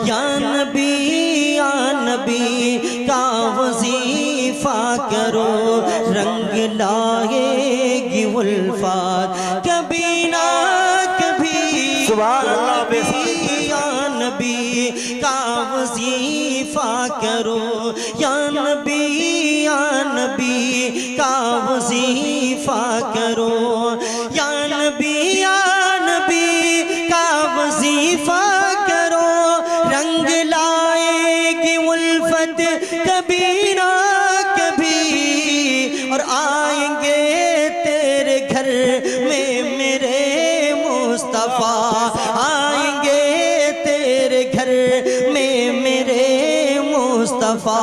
या नबी का वजीफा करो, रंग लाएगी उल्फत कभी ना कभी। सुभान अल्लाह। या नबी का वजीफा करो, या नबी का वजीफा करो, या नबी का वजीफा करो, रंग लाएगी उल्फत कभी ना कभी। और आएंगे तेरे घर में मेरे मुस्तफ़ा, आएंगे तेरे घर में मेरे मुस्तफ़ा,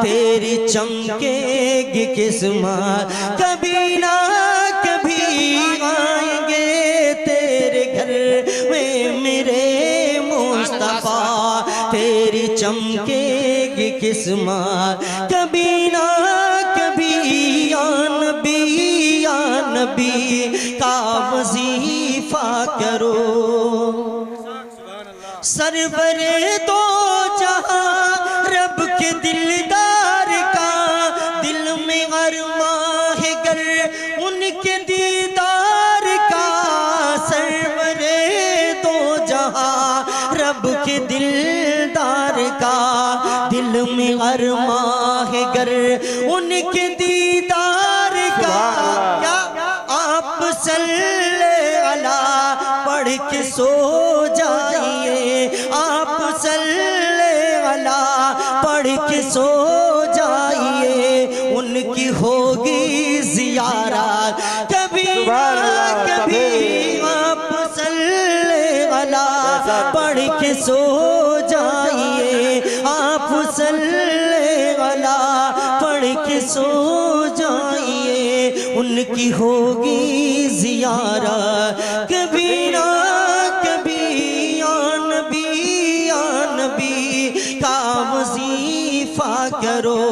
तेरी चमकेगी किस्मत कभी ना कभी। आएंगे तेरे घर में मेरे मुस्तफ़ा, तेरी चमकेगी किस्मत कभी ना कभी। या नबी का वजीफा करो, सरवरे दो जहां रब के दिलदार का, दिल में अरमां है गर उनके दीदार का। सरवरे दो जहां रब के दिलदार का, दिल में अरमां है गर उनके दीदार का। क्या आप सल्ले अला पढ़ के सो जाइए, आप सल्ले अला पढ़ के सो जाइए, उनकी होगी ज़ियारत कभी ना कभी। आप सल्ले अला पढ़ के सो जाइए, आप सल्ले अला पढ़ के सो जाइए, उनकी होगी ज़ियारत कभी ना कभी। या नबी का वजीफा करो,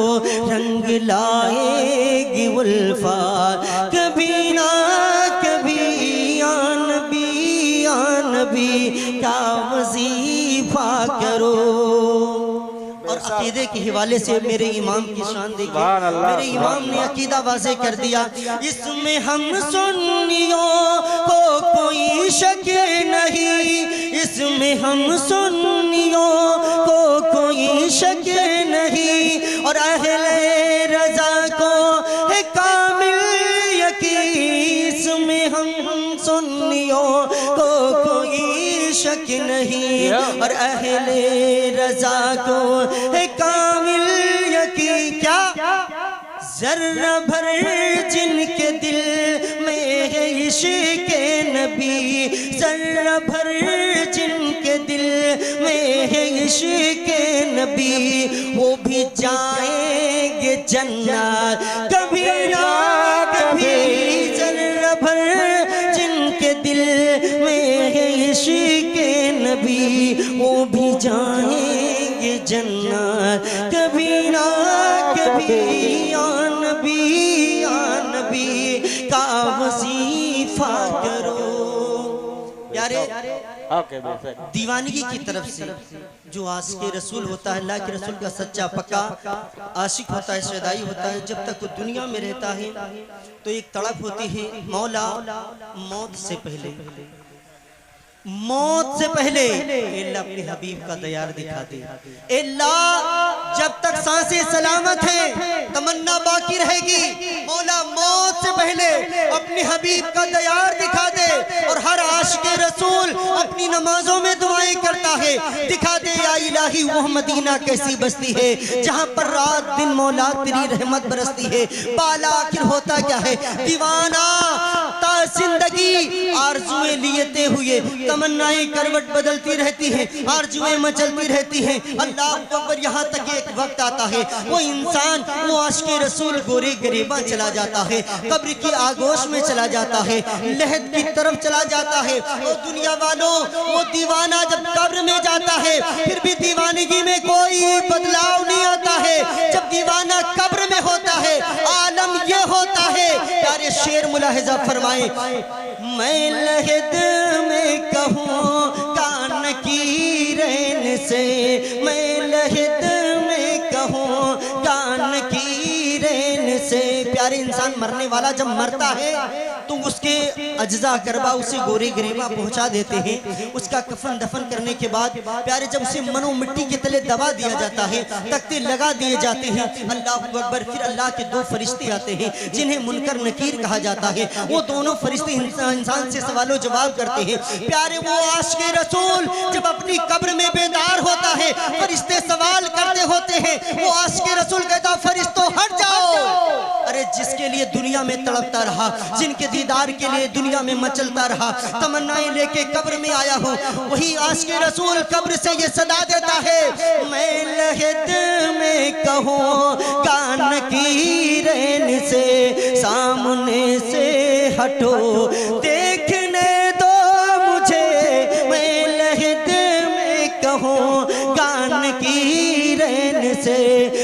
रंग लाएगी उल्फत कभी ना कभी। या नबी का वजीफा करो। और अकीदे के हवाले से मेरे इमाम की शान देखिए, मेरे इमाम ने अकीदा वाज़े कर दिया, इसमें हम सुन्नियों को कोई शक नहीं, इसमें हम सुन्नियों को कोई शक नहीं। और अहले रज़ा को है कामिल यकीन, इसमें हम सुन्नियों को कोई शक नहीं। और अहले रज़ा को है कामिल यकीन। क्या जर्रा भर जिनके दिल में है इश्क़ नबी, जर्रा भर जिनके दिल में है इश्क़ नबी, वो भी जाएंगे जन्नत कभी ना कभी। जर्रा भर जिनके दिल में है इश्क़ नबी, वो भी जाएंगे जन्नत कभी ना कभी। या नबी का वजीफा करो। यारे दीवानगी की तरफ से जो आशिक़ रसूल होता है, अल्लाह के रसूल का सच्चा पक्का आशिक होता है, शहदाई होता है, जब तक वो दुनिया में रहता है तो एक तड़प होती है, मौला मौत से पहले, मौत से पहले अल्लाह अपने हबीब का दयार दिखा दे। अल्लाह जब तक सांसें सलामत है तमन्ना बाकी रहेगी, मौला मौत से पहले अपने हबीब का दयार दिखा दे। और हर आशिक़ रसूल अपनी नमाजों में दुआएं करता है, दिखा दे या इलाही वह मदीना कैसी बस्ती है जहाँ पर रात दिन मौला तेरी रहमत बरसती है। बाला आखिर होता क्या है, दीवाना ता जिंदगी आरज़ुएं लिएते हुए तमन्नाएं करवट बदलती रहती हैं, आरज़ुएं मचलती रहती हैं। अल्लाह अकबर, यहाँ तक एक वक्त आता है वो इंसान, वो आशिक़ रसूल गोरे गरीबा चला जाता है, कब्र की आगोश में चला जाता है, लहद की तरफ चला जाता है। वो दुनिया वालों, वो दीवाना जब कब्र में जाता है फिर भी दीवानगी में कोई बदलाव नहीं आता है। जब दीवाना कब्र में होता है आलम ये होता है, प्यारे शेर मुलाहिजा फरमाए, मैं लहद में कहूँ कान की रैन से, मैं लहद में कहूँ कान की रेन से। प्यारे इंसान मरने वाला जब मरता है तो उसके अज्जा करबा उसे गोरे गरीबा पहुंचा देते हैं। उसका कफन दफन करने के बाद प्यारे जब उसे मनो मिट्टी के तले दबा दिया जाता है, तख्ते लगा दिए जाते हैं, अल्लाह अकबर, फिर अल्लाह के दो फरिश्ते आते हैं जिन्हें मुनकर नकीर कहा जाता है। वो दोनों फरिश्ते इंसान से सवालों जवाब करते हैं। प्यारे वो आशिक़े रसूल जब अपनी कब्र में बेदार होता है, फरिश्ते सवाल करते होते हैं, वो आशिक़े रसूल कहता फरिश्तों हट जाओ। अरे जिसके लिए दुनिया में तड़पता रहा, जिनके दीदार के लिए दुनिया में मचलता रहा, तमन्नाएं लेके कब्र में आया हूँ, वही आशिक़े रसूल कब्र से ये सदा देता है, मैं लहद में कहूँ कान की रेन से, सामने से हटो देखने दो मुझे, मैं लहद में कहूँ कान की रेन से,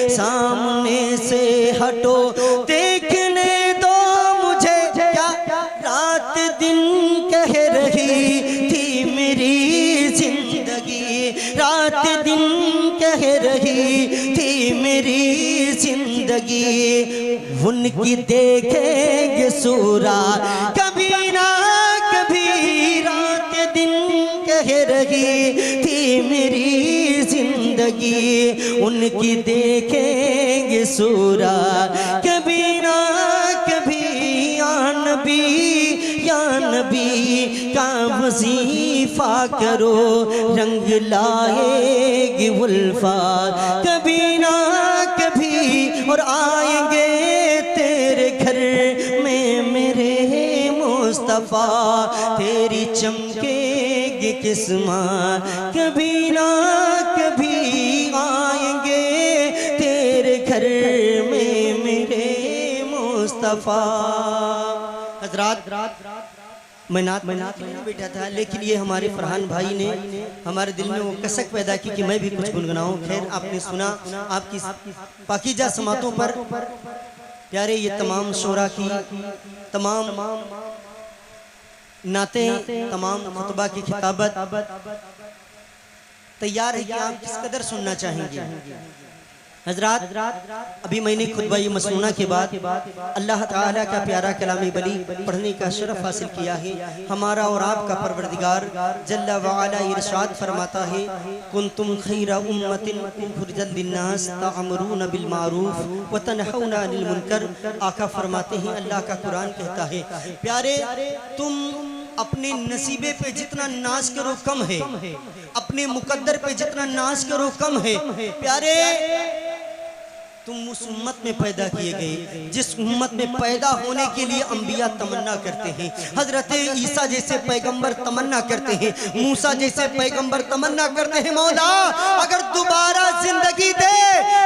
सामने से हटो देखने दो मुझे। क्या रात दिन कह रही थी मेरी जिंदगी, रात दिन कह रही थी मेरी जिंदगी, उनकी देखेंगे सूरा कभी ना कभी, रात दिन कह रही थी मेरी जिंदगी, उनकी देखेंगे सूरा कभी ना कभी। या नबी का वजीफा करो, रंग लाएगी उल्फा कभी ना कभी, और आएंगे तेरे घर में मेरे मुस्तफा, तेरी चमकेगी किस्मत कभी ना कभी, आएंगे तेरे घर में मेरे मुस्तफा। हजरात मैं नात बैठा था, लेकिन ये हमारे फरहान भाई ने हमारे दिल में वो कसक पैदा की कि मैं भी कुछ गुनगुनाऊं। खैर आपने सुना, आपकी पाकीजा समातों पर प्यारे ये तमाम शोरा की तमाम नाते, तमाम खुतबा की खिताबत तैयार है कि आप किस कदर सुनना चाहेंगे। हजरात अभी मैंने खुतबा ये मसनूना के बाद अल्लाह ताला का प्यारा कलामी बली पढ़ने का शरफ हासिल किया है। हमारा और आपका परवरदिगार जल्ला व अला इरशाद फरमाता है, कुंतुम खैरा उम्मतिन उखरिजत लिन्नास तअमुरूना बिल मारूफ व तनहौना अनिल मुनकर। आका फरमाते हैं, अल्लाह का कुरान कहता है, प्यारे तुम अपने नसीबे पे जितना नाज करो कम है, अपने मुकद्दर पे जितना नाज करो कम है। प्यारे तुम उस उम्मत में पैदा किए गए जिस उम्मत में पैदा होने के लिए अंबिया तमन्ना करते हैं। हजरत ईसा जैसे पैगंबर तमन्ना करते हैं, मूसा जैसे पैगंबर तमन्ना करते हैं, मौला अगर दोबारा जिंदगी दे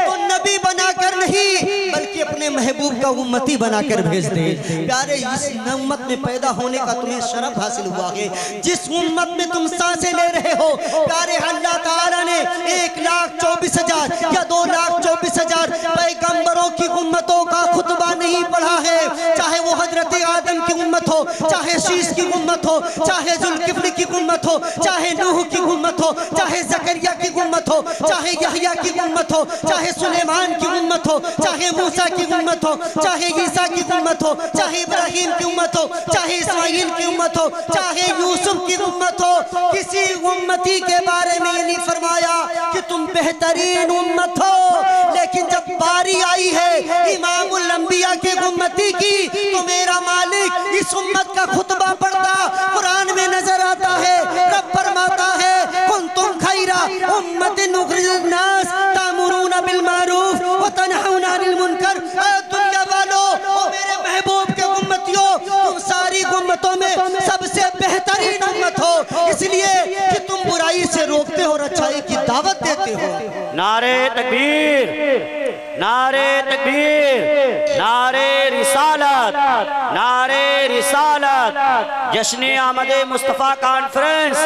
तो नबी बनाकर नहीं बल्कि अपने महबूब का उम्मती बनाकर भेज दे। प्यारे इस उम्मत में पैदा होने का तुम्हें शरफ हासिल हुआ है, जिस उम्मत में तुम सांसें ले रहे हो। प्यारे अल्लाह ताला ने 1,24,000 या 2,24,000 पैगंबरों की उम्मतों का खुतबा नहीं पढ़ा है, चाहे वो हजरत आदम की उम्मत हो, चाहे शीश की उम्मत हो, चाहे जुल्किफ्ल की उम्मत हो, चाहे नूह की उम्मत हो, चाहे जकरिया की उम्मत हो, चाहे यहया की उम्मत हो, चाहे सुलेमान की उम्मत हो, चाहे मूसा की उम्मत हो, चाहे ईसा की उम्मत हो, चाहे इब्राहिम की उम्मत हो, चाहे इस्माइल की उम्मत हो, चाहे यूसुफ की उम्मत हो। किसी उम्मती के बारे में ये नहीं फरमाया कि तुम बेहतरीन उम्मत हो, लेकिन जब बारी आई है इमामुल अंबिया के उम्मती की तो मेरा मालिक इस उम्मत का खुतबा पढ़ता कुरान में नजर आता है। रब फरमाता है, कुंतुम खैरा उम्मतिन उखरिजत नास तामुरूना बिल मारूफ व तनहौना अनिल मुनकर। दुनिया वालों, ओ मेरे महबूब के उम्मतियों, तुम सारी उम्मतों में सबसे बेहतरीन उम्मत हो, इसलिए कि तुम बुराई से रोकते हो और अच्छाई की दावत देते हो। नारे तकबीर, नारे तकबीर, नारे रिसालत, नारे रिसालत। जश्न आमदे मुस्तफ़ा कॉन्फ्रेंस,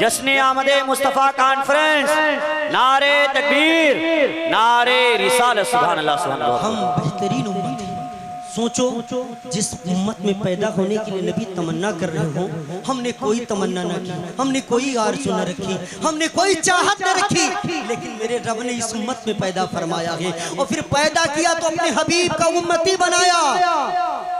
जश्न आमदे मुस्तफ़ा कॉन्फ्रेंस। नारे तकबीर, नारे रिसालत। सुभान अल्लाह, सुभान अल्लाह। हम बेहतरीन उम्मत हैं, सोचो, जिस उम्मत में पैदा होने के लिए नबी तमन्ना कर रहे हो, हमने कोई तमन्ना न की, हमने कोई आरज़ू न रखी, हमने कोई चाहत न रखी, लेकिन मेरे रब ने इस उम्मत में पैदा फरमाया है। और फिर पैदा किया तो अपने हबीब का उम्मती बनाया,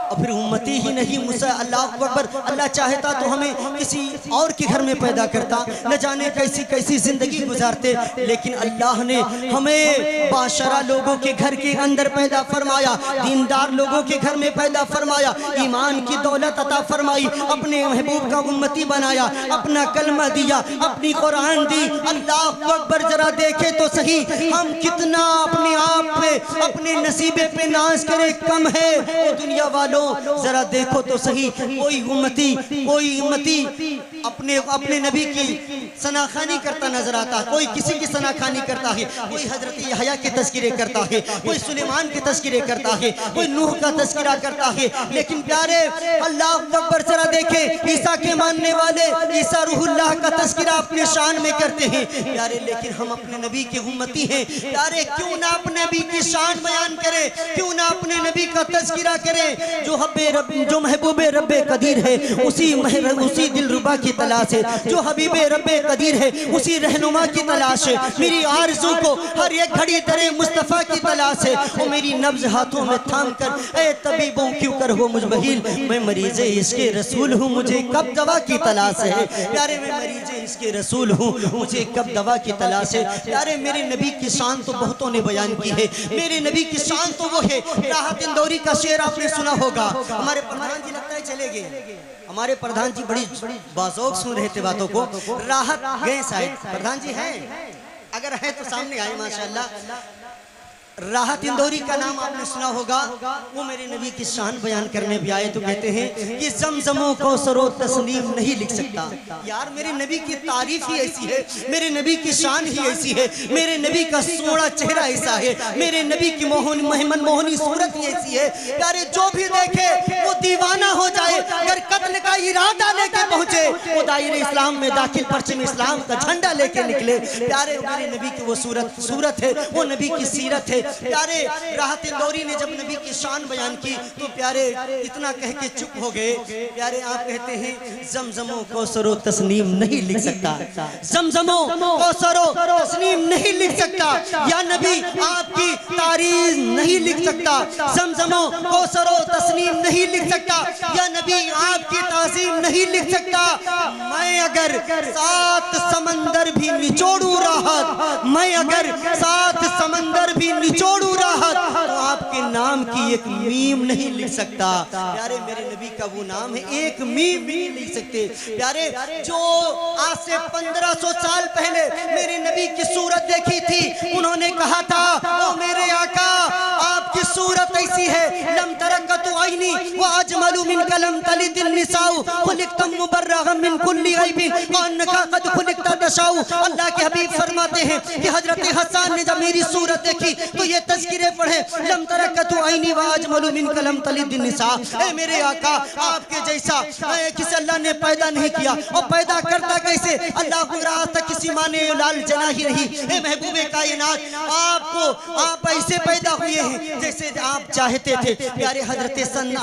और फिर उम्मती ही नहीं मुसा अल्लाह अकबर, अल्लाह चाहता तो हमें किसी और के घर में पैदा करता, न जाने कैसी कैसी जिंदगी गुजारते, लेकिन अल्लाह ने हमें बाशरा लोगों के घर के अंदर पैदा फरमाया, दीनदार लोगों के घर में पैदा फरमाया, ईमान की दौलत अता फरमाई, अपने महबूब का उम्मती बनाया, अपना कलमा दिया, अपनी कुरान दी। अल्लाह अकबर, जरा देखे तो सही हम कितना अपने आप पे, अपने नसीबे पे नाज करे कम है। वो दुनिया वालों जरा देखो तो सही, कोई उम्मती अपने अपने नबी की सनाखानी करता नजर आता है, कोई किसी की सनाखानी करता है, कोई हजरत यहया के तस्करे करता है, कोई सुलेमान के तस्करे करता है, कोई नूह का तस्करा करता है। लेकिन प्यारे अल्लाह अकबर, जरा देखे ईसा के मानने वाले ईसा रूहुल्लाह का तस्करा अपने शान में करते हैं प्यारे, लेकिन हम अपने नबी के उम्मती हैं प्यारे, क्यों ना अपने नबी की शान बयान करें, क्यों ना अपने नबी का तस्करा करें। जो महबूबे रब्बे कदीर है उसी दिलरुबा की तलाश है, जो हबीबे रब्बे कदीर है उसी रहनुमा की तलाश है। मेरी आरज़ू को हर एक घड़ी दरे मुस्तफ़ा की तलाश है, और मेरी नब्ज़ हाथों में थाम कर ए तबीबों क्यों कर हो मुजबहिल, मैं मरीज़े इसके रसूल हूँ, मुझे कब दवा की तलाश है। प्यारे मैं मरीज़े इसके रसूल हूँ, मुझे कब दवा की तलाश है। प्यारे मेरे नबी की शान तो बहुतों ने बयान की है, मेरे नबी की शान तो वो है। राहत इंदौरी का शेर आपने सुना होगा, हमारे प्रधान जी लगता है चले गए, हमारे प्रधान जी बड़ी बाज़ौक़ सुन रहे थे बातों को। राहत गए शायद, प्रधान जी हैं, अगर है तो सामने आए माशाअल्लाह। राहत इंदौरी का नाम आपने सुना होगा, वो मेरे नबी की शान बयान करने भी आए तो कहते हैं कि ज़मज़मों को सरो तस्नीम नहीं लिख सकता। यार मेरे नबी की तारीफ ही ऐसी है, मेरे नबी की शान ही ऐसी है, मेरे नबी का सोना चेहरा ऐसा है, मेरे नबी की मोहनी सूरत ही ऐसी है। यारे जो भी देखे वो दीवाना हो जाए, अगर कत्ल का इरादा लेके पहुंचे वो दायरे इस्लाम में दाखिल, परचम इस्लाम का झंडा लेके निकले। प्यारे मेरे नबी की वो सूरत है, वो नबी की सीरत है। प्यारे राहत इंदौरी ने जब नबी की शान बयान की तो प्यारे इतना कह के चुप हो गए। प्यारे आप कहते हैं ज़मज़मों को सरो तस्नीम नहीं लिख सकता, ज़मज़मों को सरो तस्नीम नहीं लिख सकता, या नबी आपकी तारीफ नहीं लिख सकता, ज़मज़मों को सरो तस्नीम नहीं लिख सकता, या नबी आपकी ताज़ीम नहीं लिख सकता। मैं अगर 7 समंदर भी निचोड़ू राहत, मैं अगर 7 समंदर भी निचोड़ू राहत, तो आपके नाम की एक मीम नहीं लिख सकता। प्यारे मेरे नबी का वो नाम है, एक मीम भी नहीं लिख सकते। प्यारे जो आज से 1500 साल पहले मेरे नबी की सूरत देखी थी, उन्होंने कहा था ओ मेरे आका आपकी सूरत ऐसी है, लम तरकतु आईनी व अजमलु मिन कलम तलिदिन निसाउ खुलिकतम मुबर्रहम मिन कुल्ली ऐबिन अन्नका कद खुलिकता तशाउ। अल्लाह के हबीब फरमाते हैं कि हजरत हसन ने जब मेरी सूरत देखी तो ये तज़किरे पढ़े, लम तरकतु आईनी व अजमलु मिन कलम तलिदिन निसा। ए मेरे आका आपके जैसा किसी अल्लाह ने पैदा नहीं किया, और पैदा करता कैसे, अल्लाह को रात तक किसी माने लाल जना ही नहीं। ए महबूबे कायनात आप ऐसे पैदा हुए हैं जैसे आप चाहते थे। प्यारे हजरत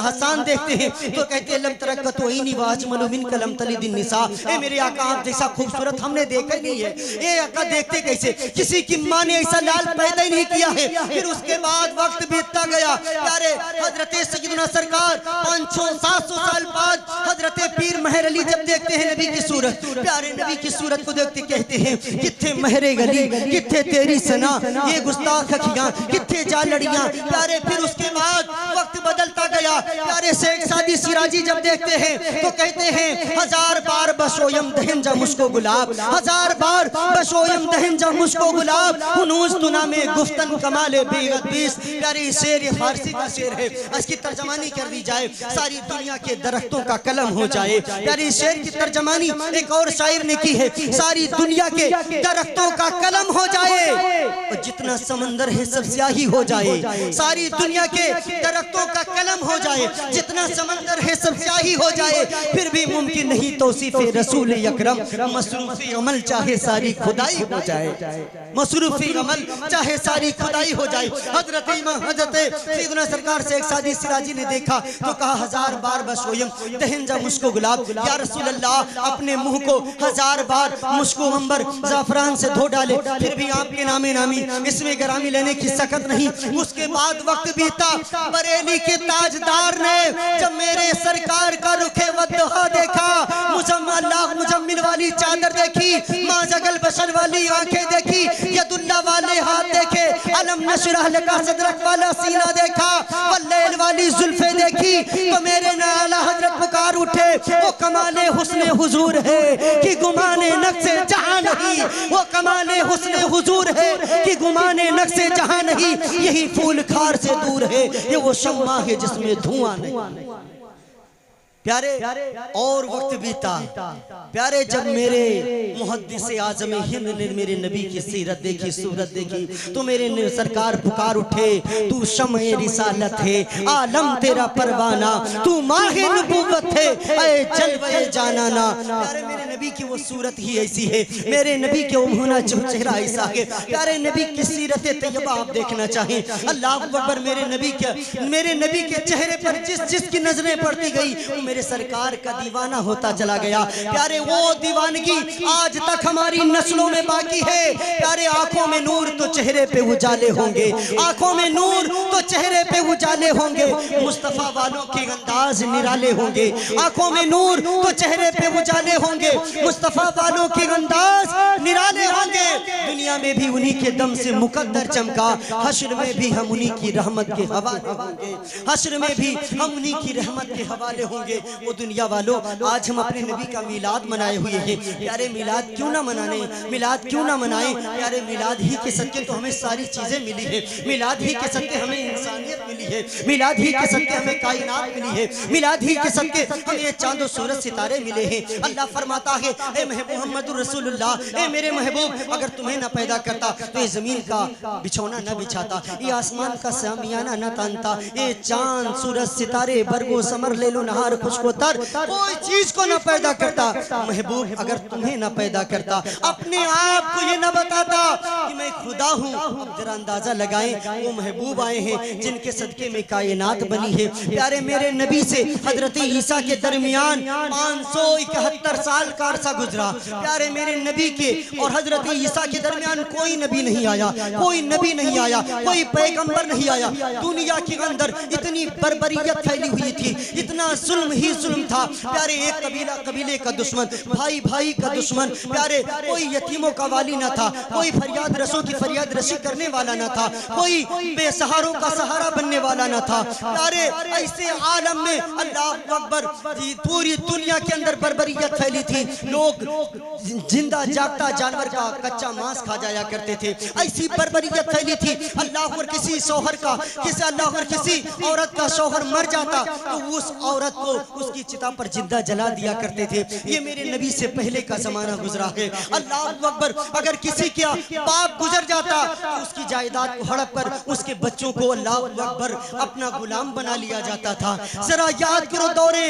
हसन देखते हैं तो कहते हैं लम तरकतु आईनी व अजमलु मिन कलम तलिदिन निसा। ए मेरे आका आप जैसा खूबसूरत हमने देखा ही नहीं है। ए आका देखते कैसे, किसी की माँ ने ऐसा लाल पैदा ही नहीं किया है। फिर उसके बाद वक्त बीतता गया। प्यारे हजरत सैयदना सरकार 500-700 साल बाद हजरत पीर महर अली जब देखते हैं नबी की सूरत, प्यारे नबी की सूरत को देखते कहते हैं किथे महरे गली, किथे तेरी सना, ये गुस्ताख अखियां, किथे जा लड़ियां। प्यारे फिर उसके बाद वक्त बदलता गया। प्यारे शेख सादी सिराजी जब देखते हैं तो कहते हैं 1000 बार बशोयम दहन जा मुझको गुलाब, 1000 बार बशोयम दहन जा मुझको गुलाब, हुनूस तुना में गुफ्तन कमाले बेगदीस। प्यारे शेर ये फारसी का शेर है, इसकी तर्जमानी कर दी जाए सारी दुनिया के दरख्तों का कलम हो जाए। प्यारे शेर की तर्जमानी एक और शायर ने की है, सारी दुनिया के दरख्तों का कलम हो जाए और जितना समंदर है सब स्याही हो जाए। सारी दुनिया के दरख्तों का कलम हो जाए, जितना समंदर तरह सब क्या ही हो जाए फिर भी मुमकिन नहीं तौसीफ रसूल अकरम। मसरूफ अमल चाहे सारी खुदाई हो जाए, मसरूफ अमल चाहे सारी खुदाई हो जाए। हजरत सैयदना सरकार से एक सादी सिराजी ने देखा तो कहा 1000 बार बशोयम दहन जा मुझको गुलाब, या रसूल अल्लाह अपने मुंह को 1000 बार मुझको अंबर जाफरान से धो डाले फिर भी आपके नामे नामी इसमें गरामी लेने की सकत नहीं। उसके बाद वक्त बीता, बरेली के ताजदार ने जब मेरे सरकार का रुखे वद्दुहा देखा, मुजम्मिल वाली चादर देखी, माँ जगल बशर वाली आंखें देखी, यदुल्ला वाले हाथ देखे, अलम नशरह लका सदरक वाला सीना देखा, वल्लैल वाली जुल्फे देखी तो मेरे नाला हजरत पुकार उठे, वो कमाले हुस्ने हुजूर है कि गुमाने नक्शे जहां नहीं, वो कमाले हुस्ने हुजूर है कि गुमाने नक्शे जहां नहीं। यही फूल खार से दूर है, ये वो शम्मा है जिसमें धुआं नहीं। प्यारे और वक्त बीता, प्यारे जब मेरे मुहद्दिस आज़म हिंद ने मेरे नबी की सीरत देखी, सूरत देखी तो मेरे सरकार पुकार उठे, तू शम्ए रिसालत है, आलम तेरा परवाना, तू माहे नबूवत है, ऐ जलवे जानाना। प्यारे मेरे नबी की वो सूरत ही ऐसी है, मेरे नबी के होना चेहरा ऐसा है। प्यारे नबी की सीरत तैयबा आप देखना चाहें, अल्लाह अकबर, मेरे नबी के चेहरे पर जिसकी नजरें पड़ती गई मेरे सरकार का दीवाना होता चला गया। प्यारे वो दीवानगी आज तक हमारी नस्लों में बाकी है। प्यारे आंखों में नूर तो चेहरे पे उजाले होंगे, आंखों में नूर तो चेहरे पे उजाले होंगे, मुस्तफा वालों के अंदाज निराले होंगे, आंखों में नूर तो चेहरे पे उजाले होंगे, मुस्तफा वालों के अंदाज निराले होंगे। दुनिया में भी उन्हीं के दम से मुकद्दर चमका, हश्र में भी हम उन्हीं की रहमत के हवाले होंगे, हश्र में भी हम उन्हीं की रहमत के हवाले होंगे। वो दुनिया वालों, आज हम अपने नबी का मिलाद मनाए हुए हैं। प्यारे मिलाद क्यों ना मनाने, मिलाद क्यों ना मनाएं। प्यारे मिलाद ही के सदके तो हमें सारी चीजें मिली है, मिलाद ही के सदके हमें इंसानियत मिली है, मिलाद ही के सदके हमें कायनात मिली है, मिलाद ही के सदके हमें ये चांदो सूरज सितारे मिले हैं। अल्लाह फरमाता है, ए मोहम्मद रसूलुल्लाह, ए मेरे महबूब, अगर तुम्हें ना पैदा करता तो ये जमीन का बिछौना न बिछाता, ये आसमान का सामियाना न तानता, ये चांद सूरज सितारे बरगो समर ले लो नहार खुशको तर, कोई चीज को ना पैदा करता। महबूब अगर तुम्हें ना पैदा करता, अपने आप को ये ना बताता कि मैं खुदा हूँ। अब जरा अंदाजा लगाएं, वो महबूब आए हैं जिनके सदके में कायनात बनी है। प्यारे मेरे नबी से हजरत ईसा के दरमियान 571 साल का अरसा गुजरा। प्यारे मेरे नबी के और हजरत ईसा के दरमियान कोई नबी नहीं आया, कोई नबी नहीं आया, कोई पैगंबर नहीं आया। दुनिया के अंदर इतनी बर्बरियत फैली हुई थी, इतना जुल्म ही जुल्म था। प्यारे एक कबीला कबीले का दुश्मन, भाई भाई का दुश्मन। प्यारे कोई यतीमों का वाली न था, कोई फरियाद रसों की फरियाद रशी करने वाला न था, कोई बेसहारों का सहारा बनने वाला न था। प्यारे ऐसे आलम में अल्लाह अकबर, पूरी दुनिया के अंदर बर्बरियत फैली थी। लोग जिंदा जागता जानवर का कच्चा मांस खा जाया करते थे, ऐसी बर्बरियत फैली थी। अल्लाह पर किसी शौहर का, अल्लाह पर किसी औरत का शौहर मर जाता तो उस औरत को उसकी चिता पर जिंदा जला दिया करते थे। ये मेरे नबी से पहले का जमाना गुजरा है। अल्लाह अकबर, अगर किसी का बाप गुजर जाता तो उसकी जायदाद को हड़प कर उसके बच्चों को अल्लाह अकबर अपना गुलाम बना लिया जाता था। जरा याद करो दौरे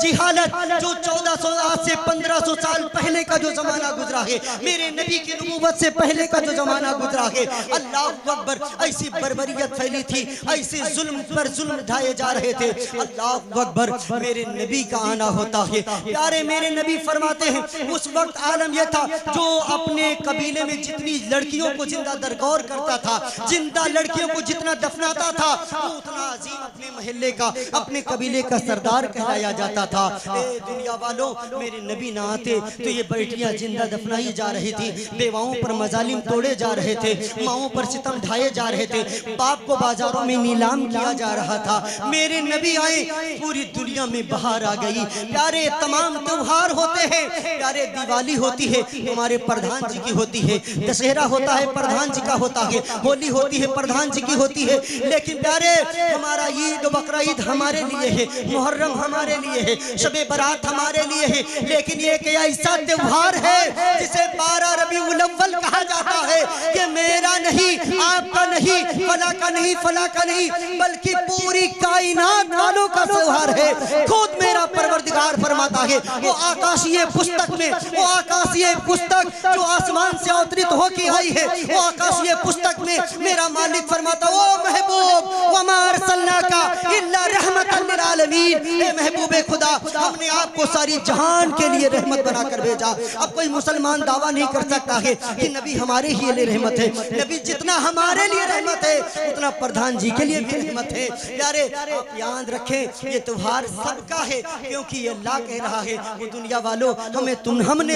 जिहालत, जो 1400 आज से 1500 साल पहले का जो जमाना गुजरा है, मेरे नबी की नबूवत से पहले का जो जमाना गुजरा है। अल्लाह अकबर, ऐसी बर्बरियत फैली थी, ऐसे जुल्म पर जुल्म ढाए जा रहे थे। अल्लाह अकबर, मेरे नबी का आना होता है। प्यारे मेरे नबी फरमाते हैं, उस वक्त आलम यह था, जो अपने कबीले में जितनी लड़कियों को जिंदा दरगौर करता था, जिंदा लड़कियों को जितना दफनाता था, वो उतना अजीम अपने महल्ले का, अपने कबीले का सरदार कहलाया जाता था। ए दुनिया वालों, मेरे नबी ना आते तो ये बेटियां जिंदा दफनाई जा रही थी, बेवाओं पर मजालिम तोड़े जा रहे थे, माओं पर सितम ढाए जा रहे थे, बाप को बाजारों में नीलाम किया जा रहा था। मेरे नबी आए, पूरी दुनिया में बहार आ गई। प्यारे तमाम त्योहार होते हैं, प्यारे दिवाली होती है हमारे प्रधान जी की होती है, दशहरा होता है प्रधान जी का होता है, होली होती है प्रधान जी की होती है, लेकिन प्यारे हमारा ईद बकरा ईद हमारे लिए है, मुहर्रम हमारे लिए है, शबे बारात हमारे लिए है, लेकिन ये एक ऐसा त्योहार है जिसे 12 रबीउल अव्वल कहा जाता है। ये मेरा नहीं, आपका नहीं, फला का नहीं, फला का नहीं, बल्कि पूरी कायनात वालों का त्योहार है। खुद मेरा परवरदिगार फरमाता है, वो आकाशीय पुस्तक में, वो आकाशीय पुस्तक जो आसमान से अवतरित होकर आई है, वो आकाशीय पुस्तक में मेरा मालिक फरमाता, ओ महबूब वमा अरसलनाका इल्ला रहमतन लिल आलमीन, ए महबूबे खुदा हमने आपको सारी जहान के लिए रहमत बनाकर भेजा। अब कोई मुसलमान दावा नहीं कर सकता है कि नबी हमारे ही लिए रहमत है। नबी जितना हमारे लिए रहमत है उतना प्रधान जी के लिए भी रहमत है। प्यारे आप याद रखें, ये त्योहार सबका है, क्योंकि ये अल्लाह कह रहा है, वो दुनिया वालों हमने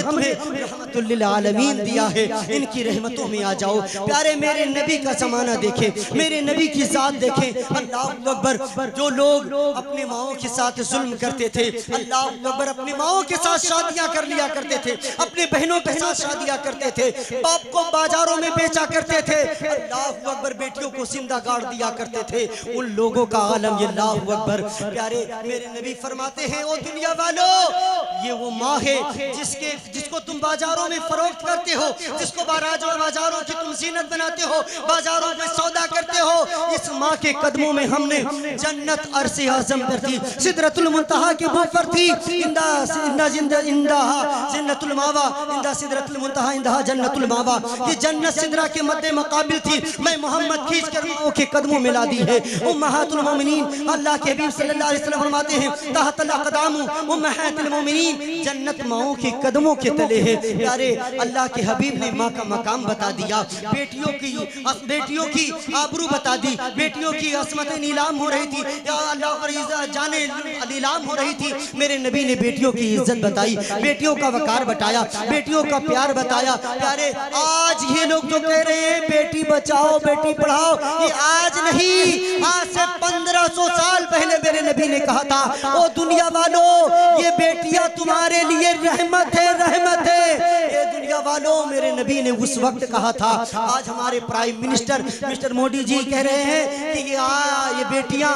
तुम्हें रहमतुल लिल आलमीन दिया है, इनकी रहमतों में आ जाओ। प्यारे मेरे नबी का ज़माना देखें, मेरे नबी की ज़ात देखें। अल्लाह अकबर, जो लोग अपनी माओं के साथ जुल्म करते थे, अल्लाह अकबर अपनी माओं के साथ शादियां कर लिया करते थे, अपनी बहनों के साथ शादियां करते थे, बाप को बाजारों में बेचा करते थे, अल्लाह अकबर बेटियों को जिंदा गाड़ दिया करते थे, उन लोगों का आलम ये अल्लाह अकबर। प्यारे मेरे नबी फरमाते हैं, ओ दुनिया वालों, ये वो माँ है जिसको तुम बाजारों में फरोख्त करते हो, जिसको बाजारों की तुम जीनत बनाते हो, बाजारों में सौदा करते हो। इस माँ के कदमों में हमने जन्नत अर्श आज़म पर थी, सिदरतुल मुंतहा के ऊपर थी, जन्नतुल मावा, इंदा सिदरतुल मुंतहा, इंदा जन्नतुल मावा। ये जन्नत सिदरा के मद्दे मकाबिल थी, मैं मोहम्मद खींच कर माओं के कदमों में ला दी है। उम्महातुल मोमिनीन, अल्लाह के हबीब सल्लल्लाहु अलैहि वसल्लम फरमाते हैं, तहतल अक़दाम उम्महातुल मोमिनीन, जन्नत माओं के कदमों के तले है। प्यारे अल्लाह के हबीब ने माँ का मकाम बता दिया, बेटियों की आबरू बता दी, बेटियों की असमतें नीलाम हो रही थी, या अल्लाह पर जाने नीलाम हो रही थी। मेरे नबी ने बेटियों की इज्जत बताई, बेटियों का वकार बताया, बेटियों का प्यार बताया। प्यारे आज ये लोग जो कह रहे हैं बेटी बचाओ बेटी पढ़ाओ, ये आज नहीं, आज से 1500 साल पहले मेरे नबी ने कहा था, ओ दुनिया वालों ये बेटियां तुम्हारे लिए रहमत है, रहमत है। ये दुनिया वालों मेरे नबी ने उस वक्त कहा था। आज हमारे prime minister mister Modi ji कह रहे हैं कि ये बेटियां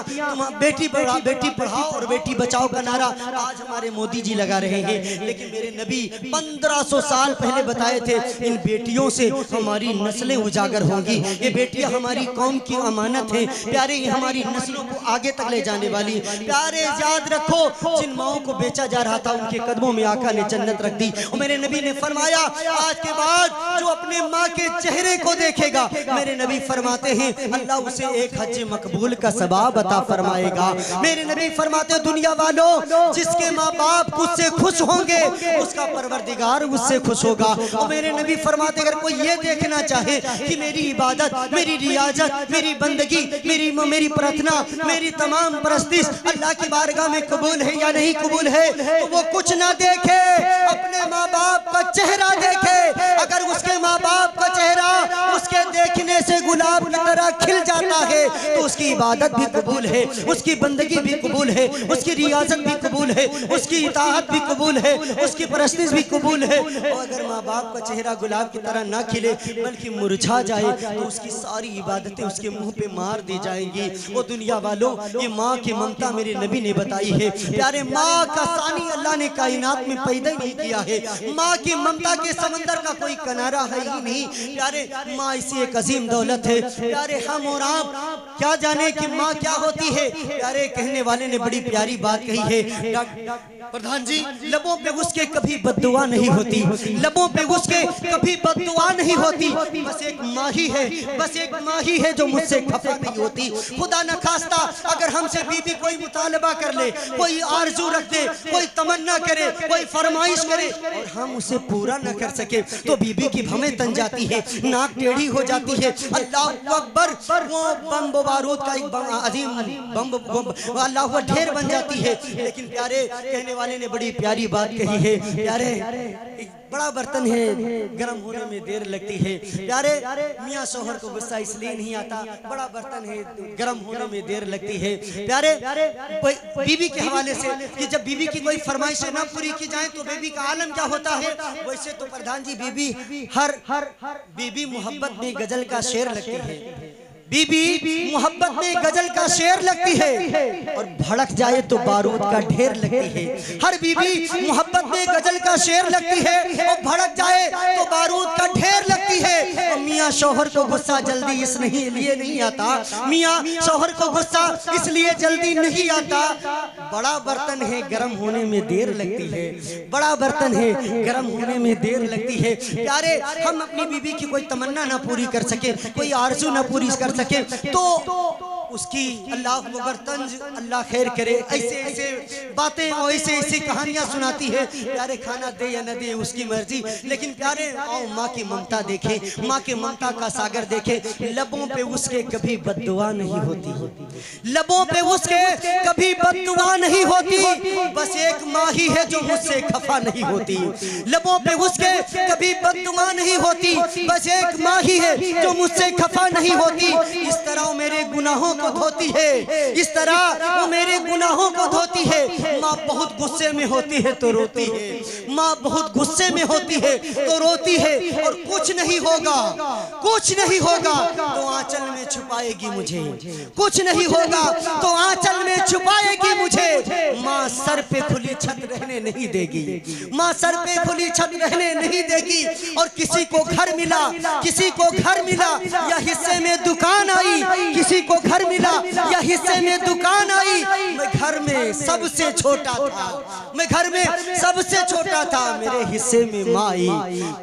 बेटी पढ़ाओ और बेटी बचाओ का नारा आज हमारे मोदी जी लगा रहे हैं, लेकिन मेरे नबी 1500 साल पहले बताए थे, इन बेटियों से हमारी नस्लें उजागर होंगी, ये बेटियां हमारी कौम की अमानत है। प्यारे ये हमारी नस्लों को आगे तक ले जाने वाली। प्यारे याद रखो, जिन माओं को बेचा जा रहा था उनके कदमों में आका ने जन्नत रख दी। और मेरे नबी ने फरमाया, आज के बाद जो अपने माँ के चेहरे को देखेगा, मेरे नबी फरमाते हैं अल्लाह उसे एक हज मकबूल का सवाब अता फरमाएगा। मेरे नबी फरमाते, दुनिया वालों जिसके माँ बाप उससे खुश होंगे उसका परवरदिगार उससे खुश होगा। और मेरे नबी फरमाते, अगर कोई ये देखना चाहे कि मेरी इबादत, मेरी रियाजत, मेरी बंदगी, मेरी प्रार्थना, मेरी तमाम परस्तिश अल्लाह की बारगाह में कबूल है या नहीं कबूल है, तो वो कुछ ना देखे, अपने माँ बाप का चेहरा देखे। अगर उसके माँ बाप का चेहरा उसके देखने से गुलाब की तरह खिल जाता है तो उसकी इबादत भी कबूल है, उसकी बंदगी भी कबूल है, उसकी रियाजत भी कबूल है, उसकी इताअत भी कबूल है, उसकी परस्तिश भी कबूल है। और अगर माँ बाप का चेहरा गुलाब की तरह ना खिले बल्कि मुरझा जाए तो उसकी सारी इबादतें उसके मुंह पे मार दी जाएंगी। वो दुनिया वालों ये माँ की ममता मेरे नबी ने बताई है। प्यारे माँ का सानी अल्लाह ने कायनात में पैदा ही नहीं किया है। माँ की ममता के समंदर का कोई किनारा है ही नहीं। प्यारे माँ इसी एक अजीम दौलत है। प्यारे हम और आप क्या जाने कि माँ क्या होती है। प्यारे कहने वाले ने बड़ी प्यारी बात कही है, प्रधान जी, लबों पे उसके कभी बद्दुआ नहीं होती, लबों पे उसके कभी बद्दुआ नहीं होती। बस एक माँ ही है, बस एक माँ ही है जो मुझसे खफा नहीं होती। खुदा न खास्ता अगर हमसे बीबी कोई मुतालबा कर ले, कोई आरजू रख दे, कोई तमन्ना करे, कोई फरमाइश करे और हम उसे पूरा न कर सके तो बीबी की भवें तन जाती है, नाक टेढ़ी हो जाती है। अल्लाह अकबर, वो बम बारूद का एक अजीम बम अल्लाह ढेर बन जाती है। लेकिन प्यारे कहने वाले ने बड़ी प्यारी बात कही है। प्यारे बड़ा बर्तन है, गर्म होने में देर लगती है। प्यारे मियाँ शोहर को गुस्सा इसलिए नहीं आता, बड़ा बर्तन है, गर्म होने में देर लगती है। प्यारे बीवी के हवाले से कि जब बीवी की कोई फरमाइशें ना पूरी की जाए तो बीवी का आलम क्या होता है। वैसे तो प्रधान जी बीवी हर बीवी मोहब्बत में गजल का शेर लगती है। बीबी मोहब्बत में गजल का शेर लगती है और भड़क जाए तो बारूद का ढेर लगती है। हर बीबी मोहब्बत में गजल का शेर लगती है और भड़क जाए तो बारूद का ढेर लगती है। और मियाँ शौहर को गुस्सा जल्दी इसलिए नहीं आता, मियाँ शौहर को गुस्सा इसलिए जल्दी नहीं आता। बड़ा बर्तन है गर्म होने में देर लगती है, बड़ा बर्तन है गर्म होने में देर लगती है। प्यारे, हम अपनी बीबी की कोई तमन्ना ना पूरी कर सके, कोई आरज़ू ना पूरी कर सके तो उसकी अल्लाह मगर तंज अल्लाह खैर करे, ऐसे ऐसे बातें और ऐसे ऐसी कहानियां सुनाती है। प्यारे, खाना दे या न दे उसकी मर्जी, लेकिन प्यारे आओ माँ की ममता देखे, माँ के ममता का सागर देखे। लबों पे उसके कभी बद्दुआ नहीं होती, लबों पे उसके कभी बद्दुआ नहीं होती। बस एक माँ ही है जो मुझसे खफा नहीं होती, लबों पे उसके कभी बद्दुआ नहीं होती। बस एक माँ ही है जो मुझसे खफा नहीं होती। इस तरह वो मेरे गुनाहों को धोती है, इस तरह वो मेरे गुनाहों को धोती है। माँ बहुत गुस्से में होती है तो रोती है, माँ बहुत गुस्से में होती है तो रोती है। और कुछ नहीं होगा, कुछ नहीं होगा तो आंचल में छुपाएगी मुझे, कुछ नहीं होगा तो आंचल में छुपाएगी मुझे। माँ सर पे खुली छत रहने नहीं देगी, माँ सर पे खुली छत रहने नहीं देगी। और किसी को घर मिला, किसी को घर मिला या हिस्से में दुकान आई, किसी को घर मिला या हिस्से में दुकान आई। मैं घर में सबसे छोटा था, मैं घर में सबसे छोटा था, मेरे हिस्से में माँ आई।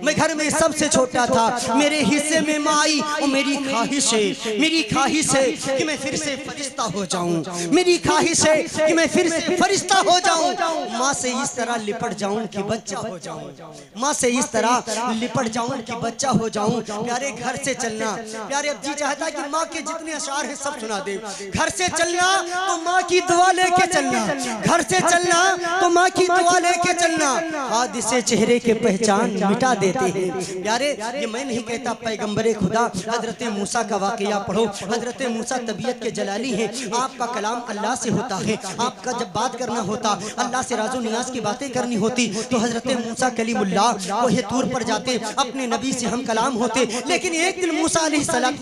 मैं घर में सबसे छोटा था, मेरे हिस्से में माँ आई। और मेरी ख्वाहिश है, मेरी ख्वाहिश है कि मैं फिर से फरिश्ता हो जाऊं, मेरी ख्वाहिश है कि मैं फिर से फरिश्ता हो जाऊं। माँ से इस तरह लिपट जाऊं कि बच्चा हो जाऊं, माँ से इस तरह लिपट जाऊं कि बच्चा हो जाऊं। प्यारे, घर से चलना, प्यारे अब जी चाहता है कि माँ के जितने अशार हैं सब सुना दे। घर से चलना तो माँ की दुआ लेके चलना, घर से चलना तो माँ की दुआ लेके चलना। हादिसे चेहरे के पहचान मिटा देते हैं। प्यारे, ये मैं नहीं कहता, पैगंबरे खुदा हजरत मूसा का वाकया पढ़ो। हजरत मूसा तबीयत के जलाली हैं, आपका कलाम अल्लाह से होता है। आपका जब बात करना होता, अल्लाह से राजो नियाज की बातें करनी होती तो हजरत मूसा कलीमुल्लाह कोहे तूर पर जाते, अपने नबी से हम कलाम होते। लेकिन एक दिन मूसा अलैहिस्सलाम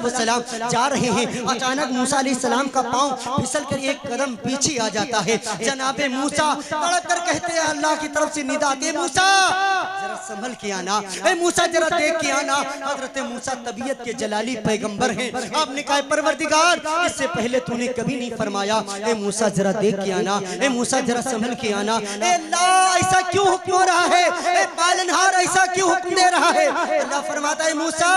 जा रहे हैं, अचानक मूसा अलैहिस्सलाम का पांव फिसल कर एक कदम पीछे आ जाता है। जनाबे मूसा तड़प कर कहते हैं, अल्लाह की तरफ से निदा दे, मूसा जरा संभल के आना, ए मूसा जरा देख के आना। हजरत मूसा तबीयत के जलाली पैगंबर हैं। आपने कहा परवरदिगार, इससे पहले तूने कभी नहीं फरमाया ए मूसा जरा देख के आना, ए मूसा जरा संभल के आना। ए अल्लाह, ऐसा क्यों हुक्म हो रहा है, ए पालनहार ऐसा क्यों हुक्म दे रहा है? अल्लाह फरमाता है, मूसा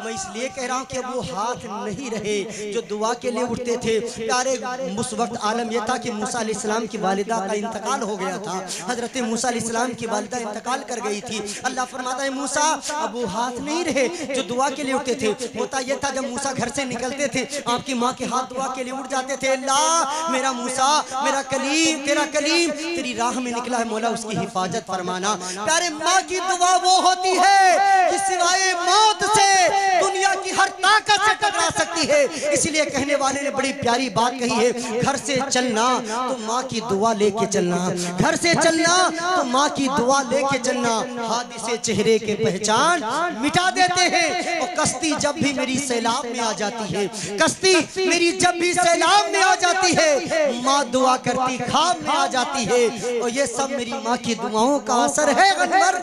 मैं इसलिए कह रहा हूँ कि वो हाथ नहीं रहे जो दुआ के लिए उठते थे। प्यारे, उस वक्त आलम यह था कि मूसा अलैहिस्सलाम की वालिदा का इंतकाल हो गया था। हजरत मूसा अलैहिस्सलाम की वालिदा इंतकाल कर गई थी। अल्लाह फरमाता है, मूसा अब वो हाथ नहीं रहे जो दुआ के लिए उठते थे। होता यह था जब मूसा घर से निकलते थे, आपकी माँ के हाथ दुआ के लिए उठ जाते थे। अल्लाह, मेरा मूसा, मेरा कलीम, तेरा कलीम तेरी राह में निकला है, मौला उसकी हिफाजत फरमाना। प्यारे, माँ की दुआ वो होती है कि सिवाय मौत से दुनिया की हर ताकत से टकरा सकती है। इसलिए कहने वाले ने बड़ी प्यारी बात कही है, घर से चलना तो माँ की दुआ लेके चलना, घर से चलना तो माँ की दुआ लेके चलना। हादिसे चेहरे के पहचान मिटा देते हैं। और कश्ती जब भी मेरी सैलाब में आ जाती है, कश्ती मेरी जब भी सैलाब में आ जाती है, माँ दुआ करती खाब में आ जाती है। और ये सब मेरी माँ की दुआओं का असर है अनवर,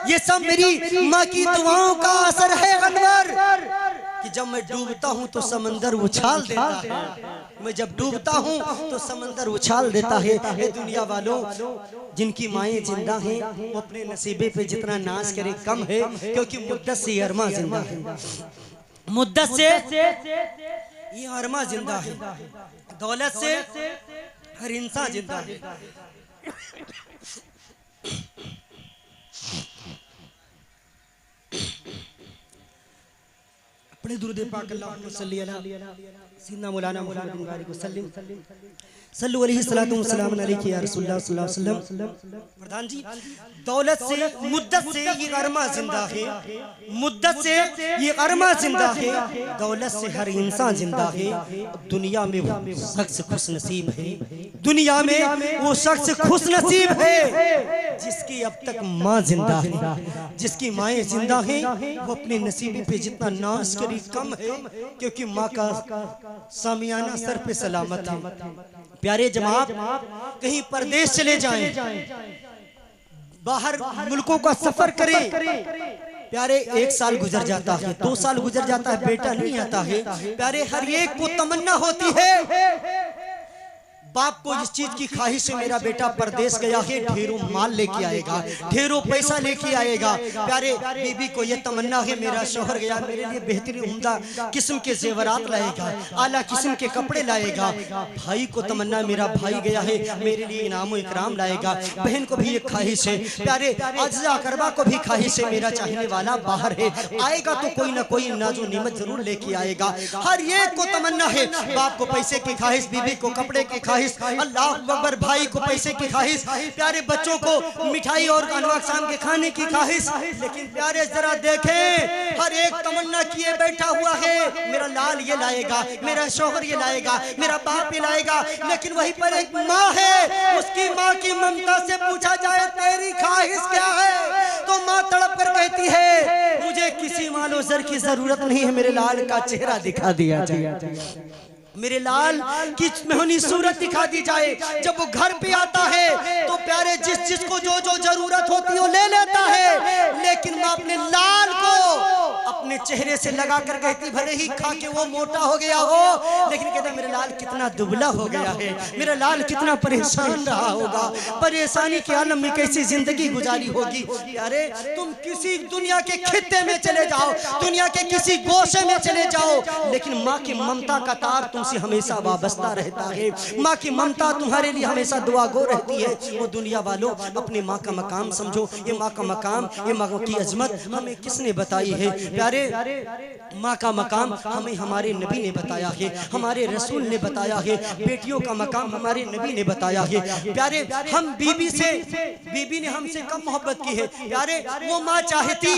ये सब मेरी माँ की दुआओं का असर है अनवर। कि जब मैं डूबता हूँ तो समंदर उछाल देता है, मैं जब डूबता हूँ तो समंदर उछाल देता है। ये दुनिया वालों, जिनकी माएँ जिंदा हैं वो अपने नसीबे पे जितना नाश करे कम है, क्योंकि मुद्दत से अरमा जिंदा है, मुद्दत से ये अरमा जिंदा है, दौलत से हर इंसान जिंदा है। अपने दुरूद पाक अल्लाहुम्मा सल्ली अला सय्यिदना मौलाना मुहम्मद बिन बारिक वसल्लम सल्लु अलैहि सलातु व सलाम अलैहि या रसूलुल्लाह सल्लल्लाहु अलैहि वसल्लम। प्रधान जी, दौलत से, मुद्दत से ये अरमा जिंदा है, मुद्दत से ये अरमा जिंदा है, दौलत से हर इंसान जिंदा है। दुनिया में वो शख्स खुश नसीब है, दुनिया में वो शख्स खुश नसीब है जिसकी अब तक माँ जिंदा है, जिसकी माएँ जिंदा हैं। वो अपने नसीबे पे जितना नाश करे तकलीफ कम है क्योंकि माँ का सामियाना सर पे सलामत है। प्यारे जमात, कहीं परदेश चले जाएं, बाहर मुल्कों का सफर करें, प्यारे 1 साल गुजर जाता है, 2 साल गुजर जाता है, बेटा नहीं आता है। प्यारे हर एक को तमन्ना होती है, बाप को इस चीज की ख्वाहिश है मेरा बेटा परदेश गया है, ढेरों माल लेके आएगा, ढेरों पैसा लेके आएगा। प्यारे बीबी को ये तमन्ना है मेरा शौहर गया मेरे लिए बेहतरीन उम्दा किस्म के जेवरात लाएगा, आला किस्म के कपड़े लाएगा। भाई को तमन्ना मेरा भाई गया है मेरे लिए इनाम इकराम लाएगा। बहन को भी एक ख्वाहिश है, प्यारे अज़ा अक़रबा को भी ख्वाहिश है मेरा चाहने वाला बाहर है, आएगा तो कोई ना कोई नाजो निमत जरूर लेके आएगा। हर एक को तमन्ना है, बाप को पैसे की ख्वाहिश, बीबी को कपड़े की ख्वाहिश, अल्लाह अकबर, भाई को पैसे की ख्वाहिश, प्यारे बच्चों को मिठाई और अनवा शाम के खाने की ख्वाहिश। लेकिन प्यारे जरा देखें, हर एक तमन्ना किए बैठा हुआ है मेरा लाल ये लाएगा, मेरा शौहर ये लाएगा, मेरा बाप ये लाएगा। लेकिन वहीं पर एक माँ है, उसकी माँ की ममता से पूछा जाए तेरी ख्वाहिश क्या है, तो माँ तड़प कर कहती है मुझे किसी मालो ज़र की जरूरत नहीं है, मेरे लाल का चेहरा दिखा दिया जाए, मेरे लाल की मेहनी सूरत दिखा दी जाए। जब वो घर पे आता है तो प्यारे जिसको जो जो जरूरत होती है वो ले लेता है, लेकिन माँ अपने लाल को अपने चेहरे से लगा कर कहती भले ही खा के वो मोटा हो गया हो, लेकिन कहता मेरा लाल कितना दुबला हो गया है, मेरा लाल कितना परेशान रहा होगा, परेशानी के आलम में कैसी जिंदगी गुजारी होगी। अरे तुम किसी दुनिया के खित्ते में चले जाओ, दुनिया के किसी गोशे में चले जाओ, लेकिन माँ की ममता का तार तुमसे हमेशा वाबस्ता रहता है। माँ की ममता तुम्हारे लिए हमेशा दुआ गो रहती है। वो दुनिया वालों अपने माँ का मकाम समझो, ये माँ का मकाम, ये माँ की अजमत हमें किसने बताई है। प्यारे माँ का मकाम हमें हमारे नबी ने बताया है, हमारे रसूल ने बताया है। बेटियों का मकाम हमारे नबी ने बताया है। प्यारे हम बीबी ने हमसे कम मोहब्बत की है। प्यारे वो माँ चाहती,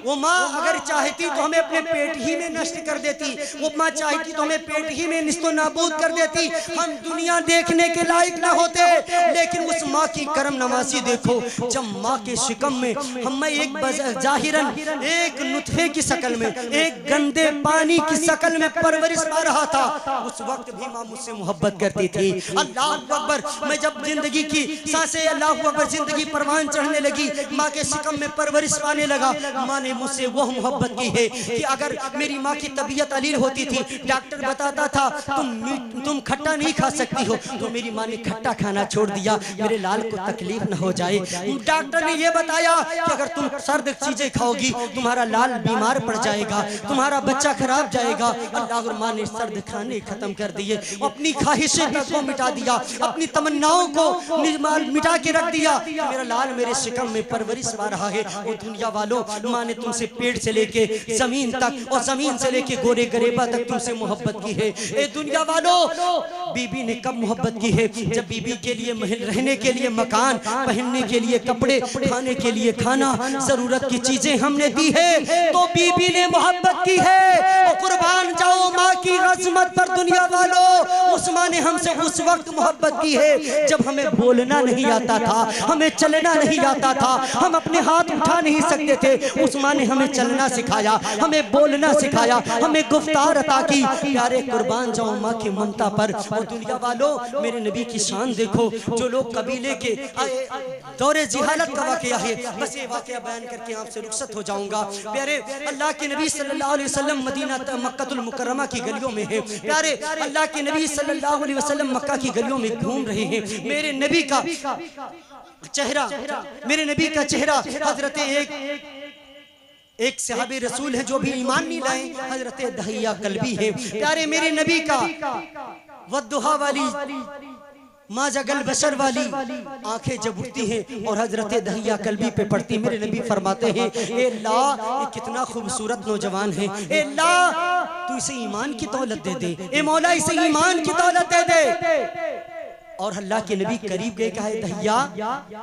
वो माँ अगर चाहती तो हमें अपने पेट ही में नष्ट कर देती, वो माँ चाहती तो हमें पेट ही में निस्तो नाबूद कर देती, हम दुनिया देखने के लायक ना होते। लेकिन उस माँ की करम नवाजी देखो, जब माँ के शिकम में हम एक जाहिरन एक नुतफे की शक्ल में, एक गंदे पानी की शक्ल में परवरिश पा रहा था, उस वक्त भी माँ मुझसे मोहब्बत करती थी। अल्लाह अकबर, मैं जब जिंदगी की सांसें अल्लाह अकबर जिंदगी परवान चढ़ने लगी, माँ के शिकम में परवरिश पाने लगा, माँ ने मुझसे वो मोहब्बत की है कि अगर मेरी माँ की तबीयत अलील होती थी, डॉक्टर बताता था तुम खट्टा नहीं खा सकती हो, तो मेरी माँ ने खट्टा खाना छोड़ दिया, मेरे लाल को तकलीफ न हो जाए। डॉक्टर ने यह बताया कि अगर तुम सर्द चीजें खाओगी तुम्हारा लाल बीमार पड़ जाएगा, तुम्हारा बच्चा खराब जाएगा। अल्लाह माँ ने सर्द खाने खत्म कर दिए, अपनी ख्वाहिशें तक को मिटा दिया, अपनी तमन्नाओं को मिटा के रख दिया। मेरा लाल मेरे शिकम में परवरिश पा रहा है। और दुनिया वालों, माँ ने तुमसे पेट से लेके जमीन तक और जमीन से लेके गोरे गरेबा तक तुमसे मोहब्बत की है। ए दुनिया वालों, बीबी ने कब मोहब्बत की है? जब बीबी के लिए महल रहने के लिए मकान, पहनने के लिए कपड़े, खाने के लिए खाना, जरूरत की चीजें हमने दी है, तो बीबी ने मोहब्बत की है। और कुर्बान जाओ माँ की अज़मत पर दुनिया वालों, उस माँ ने हमसे उस वक्त मोहब्बत की है जब हमें बोलना नहीं आता था, हमें चलना नहीं आता था, हम अपने हाथ उठा नहीं सकते थे। उस माँ ने हमें चलना सिखाया, हमें बोलना सिखाया, हमें गुफ्तार अता की। प्यारे कुर्बान जाओ माँ की ममता पर। और दुनिया वालों, मेरे नबी की शान देखो। जो लोग कबीले के दौरे जिहालत का वाकया है, बस ये वाकया बयान करके आपसे रुखसत हो जाऊंगा। प्यारे अल्लाह के नबी सल्लल्लाहु अलैहि वसल्लम मदीना मक्कातुल मुकर्रमा की गलियों में है। प्यारे अल्लाह के नबी सल्लल्लाहु अलैहि वसल्लम मक्का की गलियों में घूम रहे हैं। मेरे नबी का चेहरा, मेरे नबी का चेहरा हजरत एक सहाबी रसूल है जो भी ईमान नहीं लाए, हजरत दहिया कल्बी है। प्यारे मेरे नबी का वद्दुहा वाली माँ जगल बशर वाली आंखें जब उठती हैं और हजरत दहिया कल्बी पे पड़ती, मेरे नबी फरमाते हैं ए ला, ये कितना खूबसूरत नौजवान है, ए ला तू इसे ईमान की दौलत दे दे, ए मौला इसे ईमान की दौलत दे दे। और अल्लाह के नबी करीब गए, कहा दहिया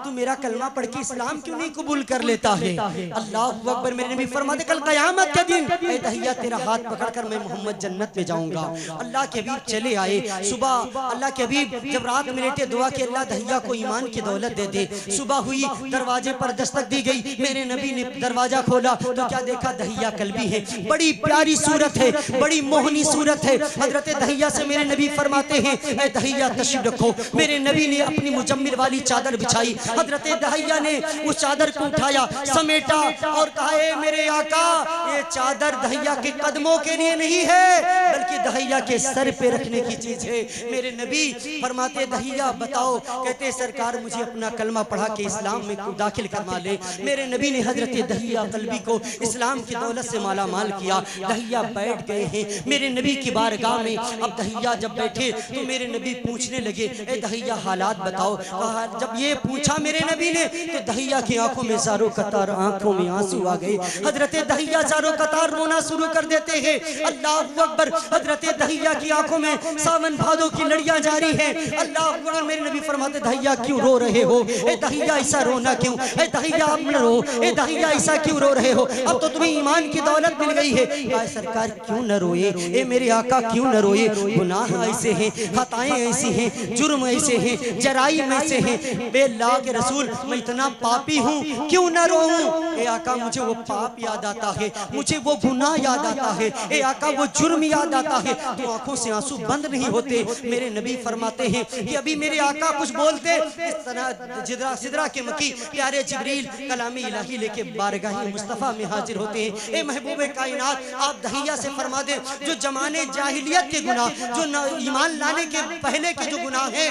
तू मेरा कलमा पढ़ के इस्लाम क्यों नहीं कबूल कर लेता है? अल्लाह अकबर। मेरे नबी फरमाते कल क़यामत के दिन ए दहिया तेरा हाथ पकड़कर मैं मोहम्मद जन्नत में जाऊंगा। अल्लाह के हबीब चले आए। सुबह अल्लाह के हबीब जब रात में लेटे दुआ की अल्लाह दहिया को ईमान की दौलत दे दे। सुबह हुई, दरवाजे पर दस्तक दी गई। मेरे नबी ने दरवाजा खोला तो क्या देखा? दहिया कल्बी है। बड़ी प्यारी सूरत है, बड़ी मोहनी सूरत है। हजरत दहिया से मेरे नबी फरमाते हैं ए दहिया तशरीफ रखो। मेरे नबी ने अपनी मुजम्मिल वाली चादर बिछाई। हजरत दहिया ने उस चादर को उठाया, समेटा और कहा ए मेरे आका, ये चादर दहिया के कदमों के लिए नहीं है बल्कि दहिया के सर पे रखने की चीज है। मेरे नबी फरमाते दहिया बताओ। कहते सरकार मुझे अपना कलमा पढ़ा के इस्लाम में दाखिल करवा ले। मेरे नबी ने हजरत दहिया कल्बी को इस्लाम की दौलत से माला माल किया। दहिया बैठ गए हैं मेरे नबी की बारगाह में। अब दहिया जब बैठे तो मेरे नबी पूछने लगे ए दहिया हालात बताओ। कहा जब ये पूछा मेरे नबी ने तो दहिया की आंखों में ज़ारो कतार आंखों में आंसू आ गए। हजरत दहिया ज़ारो कतार रोना शुरू कर देते हैं। अल्लाह अकबर। हजरत दहिया की आंखों में सावन भादों की लड़ियां जारी है। अल्लाह अकबर। मेरे नबी फरमाते दहिया क्यों रो रहे हो? ए दहिया ऐसा रोना क्यों? ए दहिया अब न रो। ए दहिया ऐसा क्यों रो रहे हो? अब तो तुम्हें ईमान की दौलत मिल गई है। कहा सरकार क्यों न रोए? ए मेरे आका क्यों न रोए? गुनाह ऐसे हैं, खताएं ऐसी हैं, जुर्म ऐसे हैं, जराइम ऐसे हैं। बेअल्लाह के रसूल मैं इतना पापी हूँ, क्यों न रोऊं? ए आका मुझे वो पाप याद आता है, मुझे वो गुनाह याद आता है। ए आका वो जुर्म याद आता है तो आंखों से आंसू बंद नहीं होते। मेरे नबी फरमाते हैं कि अभी मेरे आका कुछ बोलते इस तरह जिद्रा सिदरा के मकी प्यारे जिब्रील कलामी इलाही लेके बारगाह मुस्तफ़ा में हाजिर होते हैं। ए महबूबे कायनात आप दहिया से फरमा दे जो जमाने जाहिलियत के गुनाह, जो ईमान लाने के पहले के जो गुनाह हैं,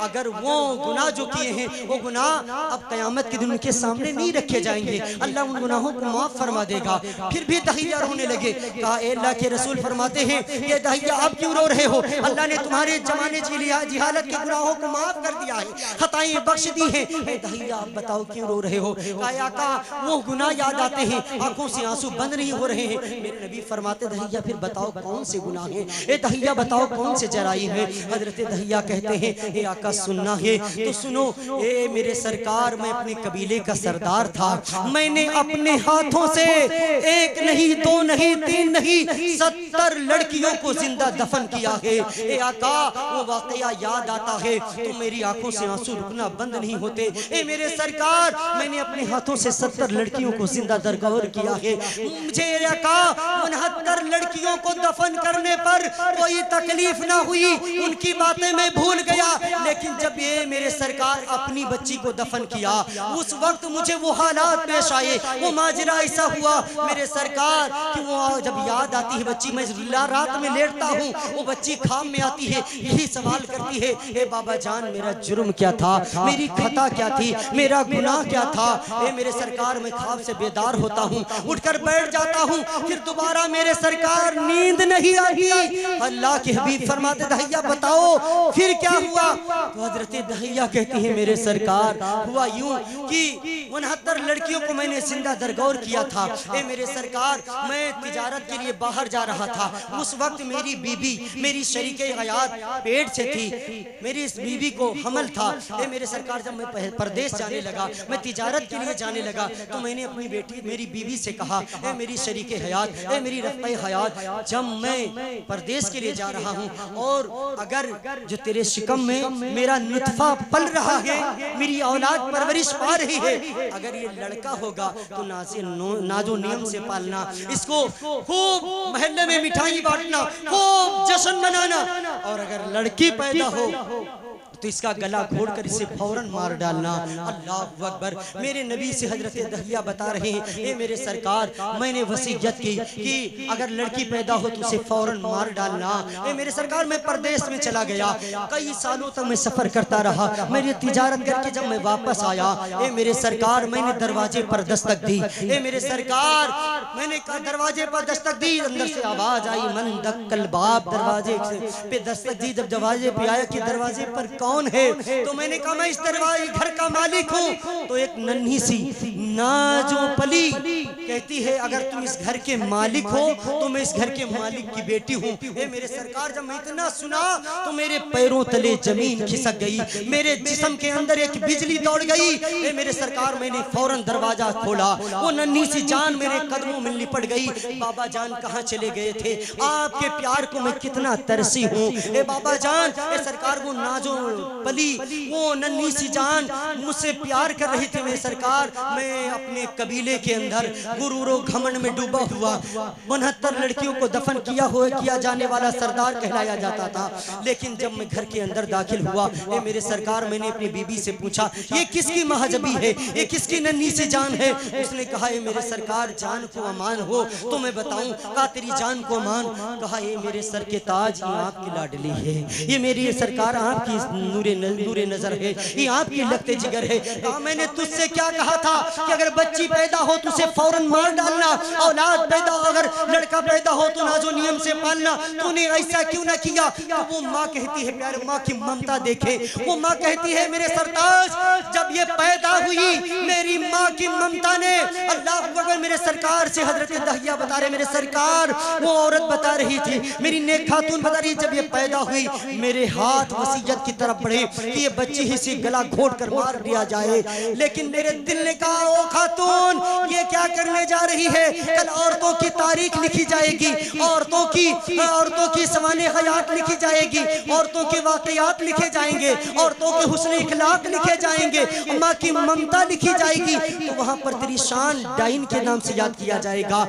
अगर वो गुनाह जो किए हैं वो गुनाह अब क़यामत के दिन उनके सामने नहीं रखे जाएंगे। अल्लाह उन गुनाहों को माफ फरमा देगा। फिर भी दहिया रोने लगे। कहा ए अल्लाह के रसूल फरमाते हैं ये दहिया आप क्यों रो रहे हो? अल्लाह ने तुम्हारे जमाने जिहालत के गुनाहों को माफ कर दिया है, खताएं बख्श दी हैं। ए दहिया आप बताओ क्यों रो रहे हो? कहा आका वो गुनाह याद आते हैं, आंखों से आंसू बंद नहीं हो रहे हैं। मेरे नबी फरमाते दहिया फिर बताओ कौन से गुनाह हैं? ए दहिया बताओ कौन से जराइम हैं? हजरत दहिया कहते हैं ए आका सुनना है तो सुनो। ए मेरे सरकार मैं अपने कबीले का सरदार था। मैंने अपने हाथों से एक नहीं, दो नहीं, तीन नहीं, 70 लड़कियों को जिंदा दफन किया है। ए आका वो वाकया याद आता है तो मेरी आंखों से आंसू रुकना बंद नहीं होते। ए मेरे सरकार मैंने अपने हाथों से 70 लड़कियों को जिंदा दरगोर किया है। मुझे आका 69 लड़कियों को दफन करने पर कोई तकलीफ ना हुई, उनकी बातें मैं भूल गया। लेकिन जब ये मेरे सरकार अपनी बच्ची को दफन किया उस वक्त मुझे वो हालात पेश आए, वो माजरा ऐसा हुआ मेरे सरकार कि वो जब याद आती है बच्ची, मैं रात में लेटता हूँ, वो बच्ची खाम में आती है, यही सवाल करती है ए बाबा जान मेरा जुर्म क्या था, मेरी खता क्या थी, मेरा गुनाह क्या था? ए मेरे सरकार मैं ख्वाब से बेदार होता हूँ, उठकर बैठ जाता हूँ, फिर दोबारा मेरे सरकार नींद नहीं आती। अल्लाह के हबीब फरमाते दहिया बताओ फिर क्या हुआ? तो हजरत दहिया कहती है मेरे सरकार हुआ यूं कि 69 लड़कियों को मैंने जिंदा दरगोर किया था। ए मेरे सरकार मैं तिजारत के लिए बाहर जा रहा था, उस वक्त मेरी बीबी मेरी शरीके हयात पेट से थी, मेरी इस बीबी को हमल था। ए मेरे सरकार जब मैं परदेश जाने लगा, मैं तिजारत के लिए जाने लगा तो मैंने अपनी बेटी मेरी बीवी से कहा ए मेरी शरीके हयात, ए मेरी रफ़्क़े हयात, जब मैं परदेश के लिए जा रहा हूँ और अगर जो तेरे शिकम में मेरा नुतफा पल रहा है, मेरी औलाद परवरिश पा रही है, अगर ये लड़का होगा तो नाजो नियम से पालना, इसको खूब महल्ले में मिठाई बांटना, खूब जश्न मनाना, और अगर लड़की पैदा हो तो इसका गला घोटकर इसे फौरन मार डालना। अल्लाह अकबर। मेरे नबी से हजरत दहिया बता रहे हैं ए मेरे सरकार मैंने वसीयत की कि अगर लड़की पैदा हो तो उसे फौरन मार डालना। ए मेरे सरकार मैं परदेश में चला गया, कई सालों तक मैं सफर करता रहा, मेरी तिजारत करके जब मैं वापस आया ए मेरे सरकार मैंने दरवाजे पर दस्तक दी। ए मेरे सरकार मैंने दरवाजे पर दस्तक दी, अंदर से आवाज आई मन दक्कल बाप, दरवाजे पे दस्तक दी। जब दरवाजे पे आया कि दरवाजे पर कौन है तो मैंने कहा मैं इस दरवाजे घर का मालिक हूँ। तो एक नन्ही सी नाजो पली कहती है अगर तुम इस घर के मालिक हो तो मैं इस घर के मालिक की बेटी हूँ। ए मेरे सरकार, जब मैं इतना सुना तो मेरे पैरों तले जमीन खिसक गई, मेरे जिस्म के अंदर एक बिजली दौड़ गई। ए मेरे सरकार, मैंने फौरन दरवाजा खोला, वो नन्ही सी जान मेरे कदमों में लिपट गई। बाबा जान कहाँ चले गए थे? आपके प्यार को मैं कितना तरसी हूँ। ए बाबा जान, ए सरकार, वो नाजो पली, वो नन्ही सी जान मुझसे प्यार कर रही थी। मेरे सरकार, मैं अपने कबीले के अंदर गुरूर और घमंड में डूबा हुआ 69 लड़कियों को दफन किया जाने वाला सरदार कहलाया जाता था। लेकिन जब मैं घर के अंदर दाखिल हुआ, ए मेरे सरकार, मैंने अपनी बीबी से पूछा ये किसकी महजबी है, ये किसकी नन्ही सी जान है? उसने कहा ये मेरे सरकार, जान को अमान हो तो मैं बताऊं। कहा तेरी जान को अमान? कहा ये मेरे सर के ताज, ये आपकी लाडली है, ये मेरी सरकार आपकी नूरे नजर है, ये आपकी लगते जिगर है। कहा मैंने तुझसे क्या कहा था कि अगर बच्ची पैदा हो तो उसे फौरन मार डालना, औलाद पैदा हो, अगर लड़का पैदा हो तो नाजो नियम से पालना, तूने ऐसा क्यों ना किया? तो वो माँ कहती है, प्यारे माँ की ममता देखे, वो माँ कहती है मेरे सरताज, जब ये पैदा हुई मेरी माँ की ममता ने, अल्लाह अकबर, मेरे सरकार से हजरत दहिया बता रहे, मेरे सरकार, वो औरत बता रही थी, मेरी नेक खातून बता रही, जब ये पैदा हुई मेरे हाथ वसीयत की तरफ बढ़े कि ये बच्ची ही से गला घोट कर मार दिया जाए। लेकिन मेरे दिल ने कहा, ओ खातून, ये क्या करने जा रही है? कल औरतों की तारीख लिखी जाएगी, औरतों की सवाने हयात लिखी जाएगी, औरतों के वाकयात लिखे जाएंगे, औरतों के हुस्न इखलाक लिखे जाएंगे, माँ की ममता लिखी जाएगी। तो वहाँ पर तेरी शान डाइन के नाम से याद किया जाएगा,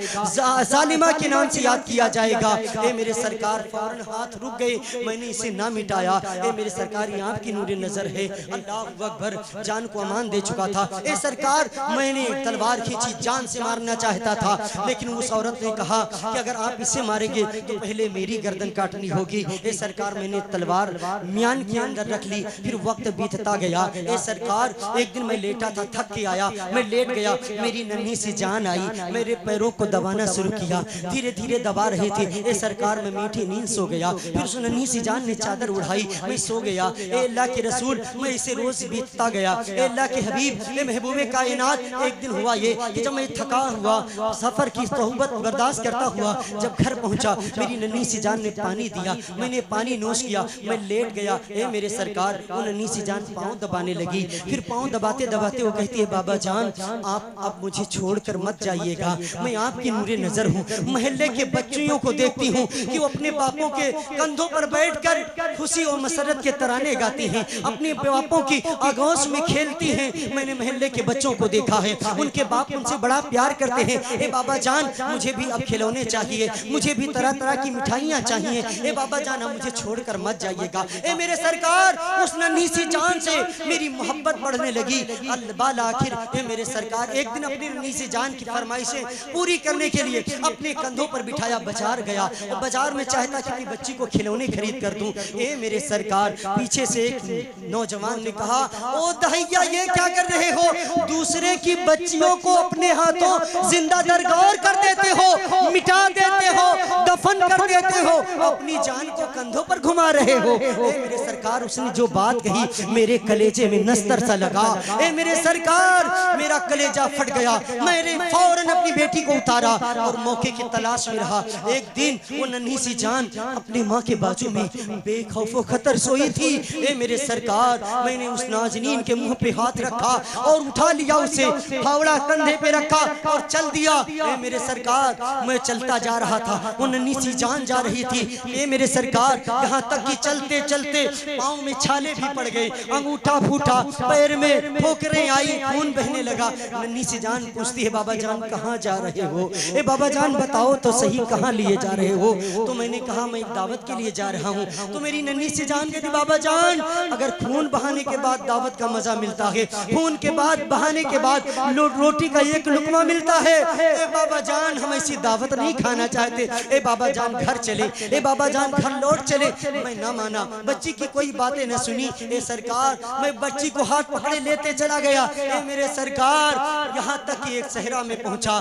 जालिमा के नाम से याद किया जाएगा। ए मेरे सरकार, फौरन हाथ रुक गए, मैंने इसे ना मिटाया। ए मेरे सरकार, ये आपकी नूरे नजर है। अल्लाह अकबर, जान को अमान दे चुका था। ए सरकार, मैंने तलवार खींची, जान से मारना चाहता था, लेकिन उस औरत ने कहा कि अगर आप इसे मारेंगे तो पहले मेरी गर्दन काटनी होगी। ए सरकार, मैंने तलवार म्यान के अंदर रख ली। फिर वक्त बीतता गया। ए सरकार, एक दिन मैं लेटा था, थक के आया, मैं लेट गया, मेरी नन्ही सी जान आई, मेरे पैरों को दबाना शुरू किया, धीरे धीरे दबा रहे थे। ए सरकार, मैं मीठी नींद सो गया। फिर उस नन्ही सी जान ने चादर उड़ाई, मैं सो गया। ए अल्लाह के रसूल, मैं इसे रोज बीतता गया। ए अल्लाह के हबीब, ए महबूबे कायनात, एक दिन हुआ ये कि जब मैं थका हुआ सफर की सोहबत बर्दाश्त करता हुआ जब घर पहुंचा, मेरी नन्ही सी जान ने पानी दिया, मैंने पानी नोश किया, मैं लेट गया। ए मेरे सरकार, वो नन्ही सी जान पाँव दबाने लगी। फिर पाँव दबाते दबाते वो कहती है, बाबा जान, आप अब मुझे छोड़कर मत जाइएगा, मैं आपकी नूरे नजर हूँ। महल्ले के बच्चियों को देखती हूँ कि वो अपने बापों के कंधों पर बैठकर खुशी और मसरत के तराने गाती हैं, अपने बापों की आगोश में खेलती हैं। मैंने महल्ले के बच्चों को देखा है, उनके बाप उनसे बड़ा प्यार करते हैं। ए बाबा जान, मुझे भी अब खिलौने चाहिए, मुझे भी तरह तरह की मिठाइयाँ चाहिए। ए बाबा जान, अब मुझे छोड़कर मत जाइएगा। ए मेरे सरकार, उस नन्ही सी जान से मेरी मोहब्बत बढ़ने लगी। अल्लाह आखिर, ए मेरे सरकार, एक दिन अपनी नन्ही सी जान की फरमाइशें पूरी करने के लिए अपने कंधों पर बिठाया, बाजार गया। बाजार में चाहता कि अपनी बच्ची को खिलौने खरीद कर दूं। ए मेरे सरकार, पीछे से एक नौजवान ने कहा, ओ दहिया, ये क्या कर रहे हो? दूसरे की बच्चियों को अपने हाथों जिंदा दरगोर कर देते हो, मिटा देते हो, दफन कर देते हो, अपनी जान को कंधों पर घुमा रहे हो। ए मेरे सरकार, उसने जो बात कही मेरे कलेजे में नस्तर सा लगा। ए मेरे सरकार, मेरा कलेजा फट गया। मैंने फौरन अपनी बेटी को उतारा और मौके की तलाश में रहा। एक दिन वो नन्ही सी जान अपनी माँ के बाजू में बेखौफो खतर सोई थी। ए मेरे सरकार, मैंने उस नाजनीन के मुंह पे हाथ रखा और उठा लिया, उसे फावड़ा कंधे पे रखा और चल दिया। ए मेरे सरकार, मैं चलता जा रहा था, वो नन्ही सी जान जा रही थी। ए मेरे सरकार, यहाँ तक कि चलते चलते पाँव में छाले भी पड़ गए, अंगूठा फूटा, पैर में ठोकरें आई, खून बहने लगा। नन्ही सी जान पूछती है, बाबा जान कहाँ जा रहे हो? ए बाबा जान, बताओ तो सही, कहाँ लिए जा रहे हो? तो मैंने कहा, मैं एक दावत के लिए जा रहा हूँ। तो मेरी नन्ही सी जान कहती, बाबा जान, अगर खून बहाने के बाद दावत का मजा मिलता है, खून के बाद बहाने के बाद रोटी का एक लुकमा मिलता है, ए बाबा जान, हम ऐसी दावत नहीं खाना चाहते। ए बाबा बाबा जान घर चले, ए बाबा जान घर लौट चले। मैं ना माना, बच्ची की कोई बातें न सुनी। ए सरकार, मैं बच्ची को हाथ पकड़े लेते चला गया। ए मेरे सरकार, यहाँ तक कि एक सहरा में पहुंचा।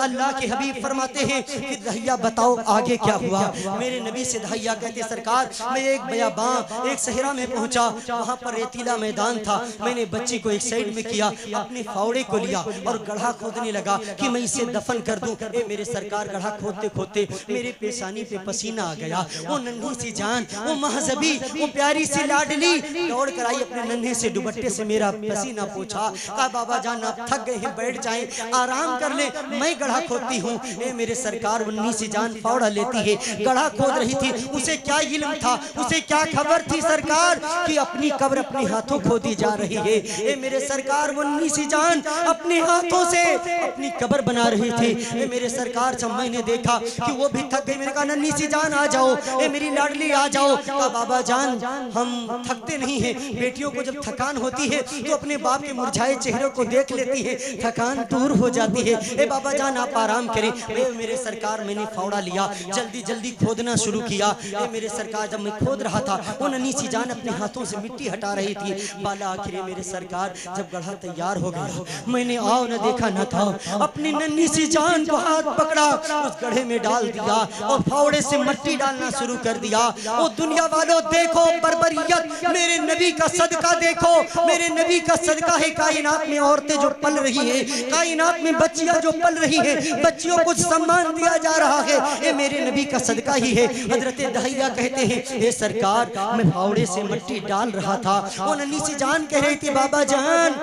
अल्लाह के हबीब फरमाते हैं कि दहिया बताओ आगे क्या हुआ। मेरे नबी से दहिया कहते सरकार, मैं एक बयाबां एक सहरा में पहुंचा, वहाँ पर रेतीला मैदान था। मैंने बच्ची को एक साइड में किया, अपने फावड़े को लिया और गड्ढा खोदने लगा कि मैं इसे दफन कर दूं। ए मेरे सरकार, गड्ढा खोदते खोदते मेरे पेशानी पे पसीना आ गया। वो नन्ही सी जान, वो महजबी, वो प्यारी सी लाडली दौड़ कर आई, अपने नन्हे से दुपट्टे से मेरा पसीना पूछा। कहा बाबा जान आप थक गए हैं, बैठ जाएं, आराम कर ले, मैं गड्ढा खोदती हूँ। ए मेरे सरकार, वो नन्ही सी जान फावड़ा लेती है, गड्ढा खोद रही थी। उसे क्या इल्म था, उसे क्या खबर थी सरकार कि अपनी कब्र अपने हाथों खोदी जा रही है। ए मेरे सरकार, वो नन्ही सी जान अपने हाथों से अपनी कब्र बना रही थी। ए मेरे सरकार, जब मैंने देखा कि वो भी थक गई, मैंने कहा नन्ही सी जान आ जाओ, ए मेरी लाडली आ जाओ। कहा बाबा जान हम थकते नहीं हैं, बेटियों को जब थकान होती है तो अपने बाप के मुरझाए चेहरे को देख लेती है, थकान दूर हो जाती है। ए बाबा जान आप आराम करें। ए मेरे सरकार, मैंने फावड़ा लिया, जल्दी जल्दी खोदना शुरू किया। ए मेरे सरकार, जब मैं खोद रहा था, वो नन्ही सी जान अपने हाथों से मिट्टी हटा रही थी। बाला आखिर मेरे सरकार, जब गड्ढा तैयार हो गया, मैंने आओ न देखा न था, अपनी नन्ही सी जान को हाथ पकड़ा, उस गड्ढे में डाल दिया और फावड़े से मिट्टी डालना शुरू कर दिया। ओ दुनिया वालों देखो बर्बरियत, मेरे नबी का सदका देखो, मेरे नबी का सदका है। कायनात में औरतें जो पल रही है, कायनात में बच्चियां जो पल रही है, बच्चियों को सम्मान दिया जा रहा है, ये मेरे नबी का सदका ही है। हजरत दहिया कहते हैं, हे सरकार, मैं फावड़े से मिट्टी डाल रहा था, वो नन्ही सी जान कह रही थी बाबा जान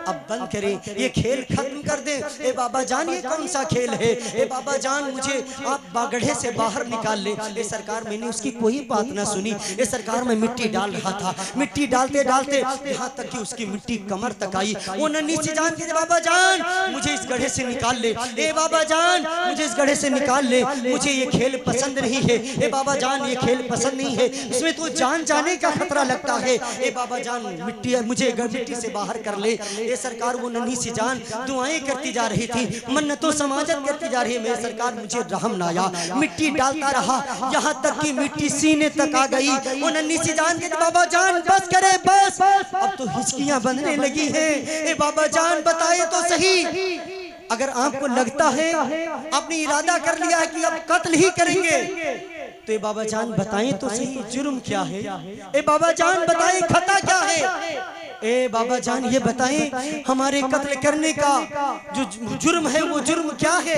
अब बंद करें, ये खेल खत्म कर दे। ए बाबा जान ये कौन सा खेल है, ए बाबा जान मुझे आप गड्ढे से बाहर निकाल ले। ए सरकार, मैंने उसकी कोई बात ना सुनी। ए सरकार, मैं मिट्टी डाल रहा था, मिट्टी डालते डालते यहाँ तक कि उसकी मिट्टी कमर तक आई। वो नन्ही सी जान कहते बाबा जान मुझे इस गड्ढे से निकाल ले, ए बाबा जान मुझे इस गड्ढे से निकाल ले, मुझे ये खेल पसंद नहीं है। ए बाबा जान ये खेल पसंद नहीं है, इसमें तो जान जाने का खतरा लगता है। ए बाबा जान मिट्टी मुझे मिट्टी से बाहर कर ले। ए सरकार, वो नन्ही सी जान दुआएं करती जा रही थी, मन्नतों समाजत करती जा रही है। मेरे सरकार, मुझे रहम ना आया, मिट्टी डालता रहा, यहाँ तक कि मिट्टी सीने तक आ गई। वो नन्ही सी जान कहती बाबा जान बस करे बस, अब तो हिचकियां बंधने लगी है। ए बाबा जान बताए तो सही, अगर आपको लगता है आपने इरादा कर लिया है कि अब कत्ल ही करेंगे, तो ए बाबा जान बताएं तो सही जुर्म क्या है। ए बाबा जान बताएं खता क्या है। ए बाबा जान ये बताएं हमारे कत्ल करने का जो जुर्म है वो जुर्म क्या है।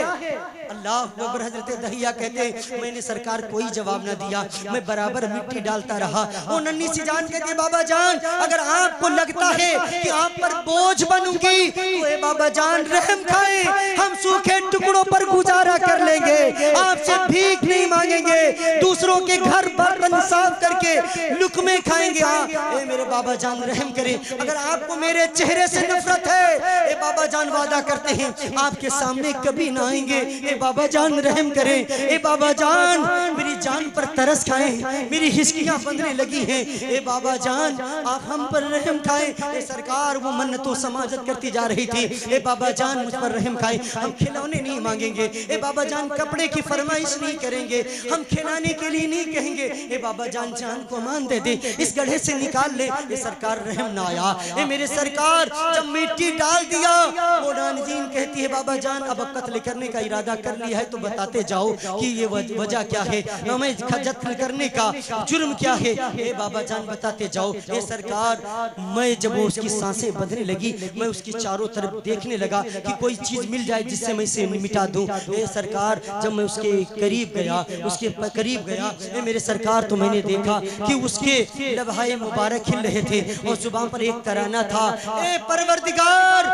अल्लाह अकबर। हजरत दहिया कहते मैंने सरकार कोई जवाब ना दिया, मैं बराबर मिट्टी डालता रहा। वो नन्ही सी जान कहती बाबा जान अगर आपको लगता है कि आप पर बोझ बनूंगी तो ए बाबा जान रहम खाएं, हम सूखे टुकड़ों पर गुजारा कर लेंगे, आपसे भीख नहीं मांगेंगे, दूसरों के घर बर्तन साफ करके लुकमे खाएंगे। हाँ ए मेरे बाबा जान रहम करें, अगर आपको मेरे चेहरे से नफरत है ए बाबा जान वादा करते हैं आपके सामने कभी ना आएंगे। ए बाबा जान रहम करें, ए बाबा जान मेरी जान पर तरस खाएं, मेरी हिचकियां बंधने लगी हैं। ए बाबा जान आप हम पर रहम खाएं। ए सरकार वो मन्नतों समाजत करती जा रही थी, ए बाबा जान मुझ पर रहम खाएं, हम खिलौने नहीं मांगेंगे, ए बाबा जान कपड़े की फरमाइश नहीं करेंगे, हम खिलाने के लिए नहीं कहेंगे। ए बाबा जान जान को मान दे दे, इस गड्ढे से निकाल ले। ए सरकार रहम ना आया। ए मेरे सरकार जब मिट्टी डाल दिया वो नानजीन कहती है बाबा जान अब कत्ल करने का इरादा कर लिया है तो बताते जाओ कि ये वजह क्या है, हमें कत्ल करने का जुर्म क्या है। ए बाबा जान बताते जाओ। ए सरकार मैं जब वो उसकी सांसें बंधने लगी मैं उसकी चारों तरफ देखने लगा कि कोई चीज मिल जाए जिससे मैं इसे मिटा दूं। ए सरकार जब मैं उसके करीब गया, उसके करीब गया ए मेरे सरकार तो मैंने देखा कि उसके लबहाए मुबारक खिल रहे थे और जुबान पर एक तराना था, ए परवरदिगार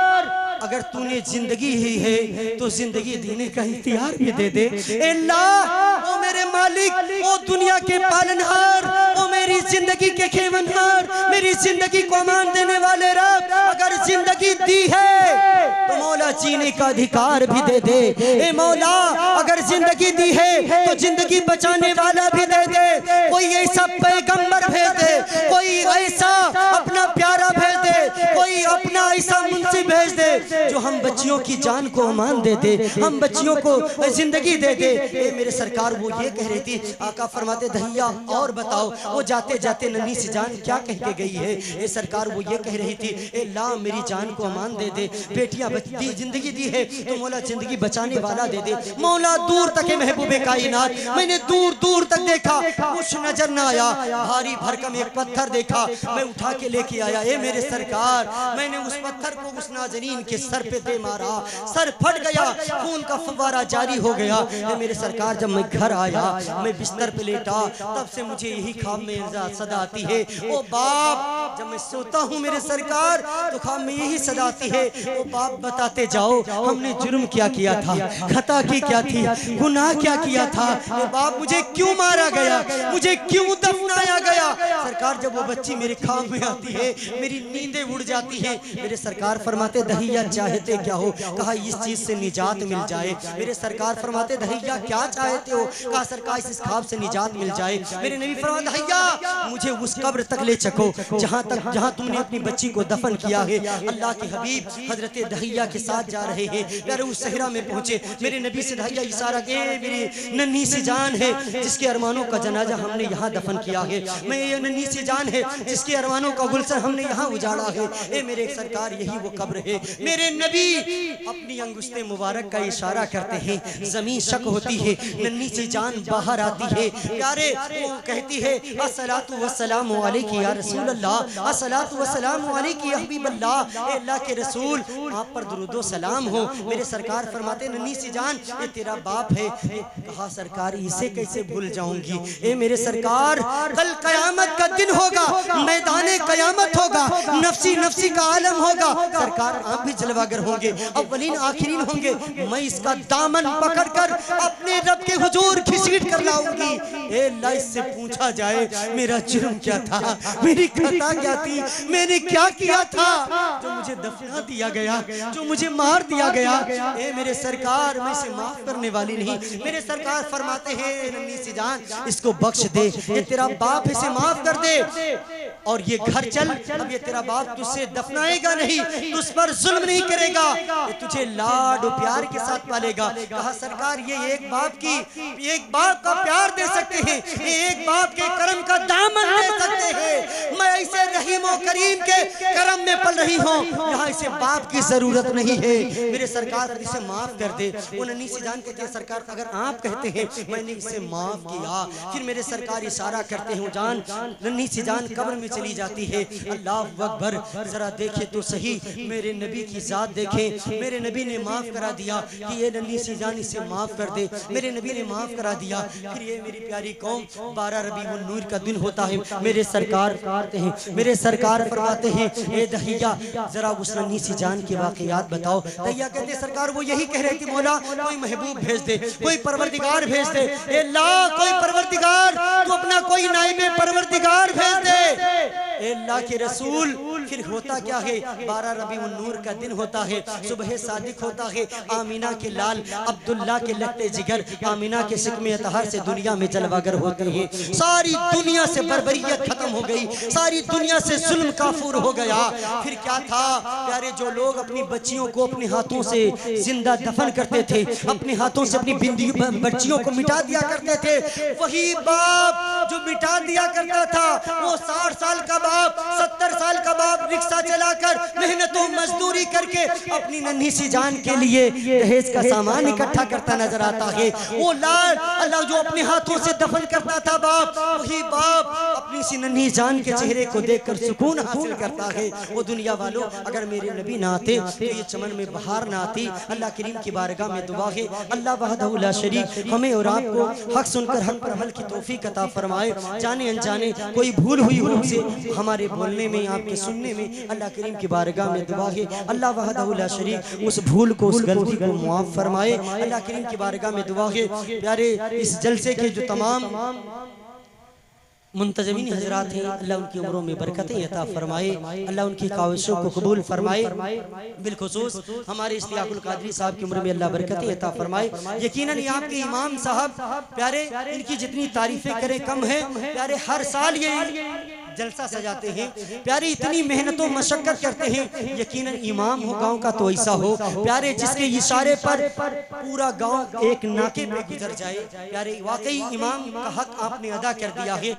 अगर तूने जिंदगी ही है तो जिंदगी देने का इख्तियार भी दे दे। अल्लाह ओ मेरे मालिक, ओ दुनिया के पालनहार, ओ मेरी जिंदगी के खेवनहार, मेरी जिंदगी को अमान देने वाले रब अगर जिंदगी दी है तो मौला जीने का अधिकार भी दे दे। ए मौला अगर जिंदगी दी है तो जिंदगी बचाने वाला भी दे दे, कोई ऐसा पैगंबर भेज दे, कोई ऐसा अपना प्यारा भेज दे, कोई अपना ऐसा मुंशी भेज दे जो हम बच्चियों बच्चियों की जान को अमान दे दे, हम बच्चियों को जिंदगी दे दे। ए मेरे सरकार वो ये कह रही थी। आका फरमाते दहिया और बताओ वो जाते जाते नन्ही सी जान क्या कह के गई है। ए सरकार वो ये कह रही थी, ए ला मेरी जान को अमान दे दे, बेटियां बच्ची जिंदगी दी है तो मौला जिंदगी बचाने वाला दे दे। मौला दूर तक महबूबे कायनात, मैंने दूर दूर तक देखा, कुछ नजर न आया, भारी भरकम एक पत्थर देखा, मैं उठा के लेके आया। ए मेरे सरकार मैंने उस पत्थर को उस नाजरीन के सर पे दे मारा, सर फट गया, खून का फव्वारा जारी हो गया। ए मेरे सरकार जब मैं घर आया, मैं बिस्तर पे लेटा, तब से मुझे यही ख्वाब में सदा आती है, ओ बाप। जब मैं सोता हूँ मेरे सरकार तो ख्वाब में यही सदा आती है, ओ बाप बताते जाओ हमने जुर्म क्या किया था, खता की क्या थी, गुनाह क्या किया था। ओ बाप मुझे क्यों मारा गया, मुझे क्यों दफनाया गया। सरकार जब वो बच्ची मेरे ख्वाब में आती है मेरी नींदें उड़ जाती है। मेरे सरकार फरमाते दहिया चाहते क्या हो, कहा इस चीज से निजात मिल जाए। मेरे सरकार फरमाते दहिया क्या चाहते हो, कहा सरकार इस ख्वाब से निजात मिल जाए। मेरे नबी फरमाते दहिया मुझे उस कब्र तक ले चको जहां तुमने अपनी बच्ची को दफन किया है। अल्लाह के हबीब हजरत दहिया के साथ जा रहे हैं, प्यारे उस सहरा में पहुंचे। मेरे नबी से दहिया इशारा के मेरी नन्ही सी जान है जिसके अरमानों का जनाजा हमने यहाँ दफन किया है, मैं ये नन्ही सी जान है जिसके अरमानों का गुलशन हमने यहाँ उजाड़ा है। ए मेरे सरकार यही वो कब्र है। मेरे नबी अपनी अंगुश्ते मुबारक का इशारा करते हैं, जमीन शक होती है, नन्ही सी जान बाहर आती है। प्यारे वो कहती है अस्सलातु वस्सलामु अलैकी या रसूल अल्लाह, अस्सलातु वस्सलामु अलैकी या हबीब अल्लाह। ए अल्लाह के रसूल आप पर दुरूदो सलाम हो। मेरे सरकार फरमाते नन्ही सी जान ये तेरा बाप है। कहा सरकार इसे कैसे भूल जाऊंगी। ए मेरे सरकार कल कयामत का दिन होगा, मैदाने कयामत होगा, नफसी नफसी का आलम होगा। सरकार आप भी जलवागर होंगे, अव्वलीन आखिरीन होंगे। मैं इसका दामन पकड़कर अपने रब के हुजूर घसीट कर लाऊंगी। ए अल्लाह इससे पूछा जाए मेरा जुर्म क्या था, मेरी खता क्या थी, मैंने क्या किया था जो मुझे दफना दिया गया, जो मुझे मार दिया गया। ए मेरे सरकार मैं इसे माफ करने वाली नहीं। मेरे सरकार फरमाते हैं नन्ही सी जान इसको बख्श दे, ये तेरा बाप इसे माफ कर दे और ये घर चल। अब ये तेरा बाप तुझसे दफनाएगा नहीं, तुझ पर जुल्म नहीं करेगा, ये तुझे लाड और प्यार के साथ पालेगा। कहा सरकार ये एक बाप का प्यार दे सकते हैं, ये एक बाप के करम का दामन दे सकते हैं। मैं ऐसे रहीम और करीम के करम में पल रही हूँ, यहाँ इसे बाप की जरूरत नहीं है। मेरे सरकार इसे माफ कर दे। वो नन्ही सी जान कहते हैं सरकार अगर आप कहते हैं मैंने इसे माफ किया। फिर मेरे सरकार इशारा करते हैं जान नन्ही सी जान कब्र में चली जाती है। अल्लाह अकबर, जरा देखे तो सही मेरे नबी की जात देखे। मेरे नबी ने माफ करा दिया कि ये नन्ही सी जान इसे माफ कर दे। मेरे नबी ने माफ करा दिया। फिर ये मेरी प्यारी कौम 12 रबीउल नूर का दिन होता है। मेरे सरकार कहते हैं, मेरे सरकार फरमाते हैं ए दहिया जरा उस नन्ही सी जान के वाकयात बताओ। दहिया कहते सरकार वो यही कह रही थी मौला कोई महबूब भेज दे, कोई परवरदिगार भेज दे। ए अल्लाह कोई परवरदिगार तू अपना कोई नाइबे परवरदिगार भेज दे। ए अल्लाह के रसूल फिर होता क्या है 12 रबीउल नूर का दिन होता है, सुबह सादिक होता है। आमीना के लाल अब्दुल्ला के लट्टे जिगर आमीना के शिकमे अतहर से दुनिया में जलवागर होते हैं। सारी दुनिया से बर्बरियत खत्म हो गई, सारी दुनिया से जुल्म काफूर हो गया। फिर क्या था प्यारे जो लोग अपनी बच्चियों को अपने हाथों से जिंदा दफन करते थे, अपने हाथों से अपनी बच्चियों को मिटा दिया करते थे, वही बाप जो मिटा दिया करता था वो 60 साल का बाप 70 साल का बाप रिक्शा चलाकर मेहनतों मजदूरी करके अपनी नन्ही सी जान के लिए दहेज का सामान इकट्ठा करता नजर आता है। वो लाल अल्लाह जो अपने हाथों से दफन करता था बाप, वही बाप अपनी सी नन्ही जान के चेहरे को देखकर सुकून हासिल करता है। वो दुनिया वालों अगर मेरे नबी ना आते तो ये चमन में बहार ना आती। अल्लाह करीम की बारगाह में दुआ है अल्लाह वहदहू ला शरीक हमें और आपको हक सुनकर हक पर अमल की तौफीक अता फरमाए। जाने अनजाने कोई भूल हुई हो हमसे हमारे बोलने में आपके सुनने में अल्लाह करीम की बारगाह में दुआ है अल्लाह वहदहू ला शरीक उस भूल को उस गलती को मुआफ फरमाए। अल्लाह करीम की बारगाह में दुआ है प्यारे इस जलसे के जो तमाम मुंतजमीन हजरात हैं अल्लाह उनकी उम्रों में बरकतें अता फरमाए, अल्लाह उनकी ख्वाहिशों को कबूल फरमाए। बिलखुसूस हमारे इश्तियाकुल कादरी साहब की उम्र में अल्लाह बरकतें अता फरमाए। यकीनन ये आपके इमाम साहब प्यारे इनकी जितनी तारीफें करें कम है। प्यारे हर साल ये जलसा सजाते हैं। प्यारे इतनी मेहनतों मशक्कत करते हैं, यकीनन इमाम हो गांव का तो ऐसा हो प्यारे जिसके इशारे पर पूरा गांव एक नाके पे गुजर जाए। प्यारे वाकई इमाम का हक आपने अदा कर दिया है।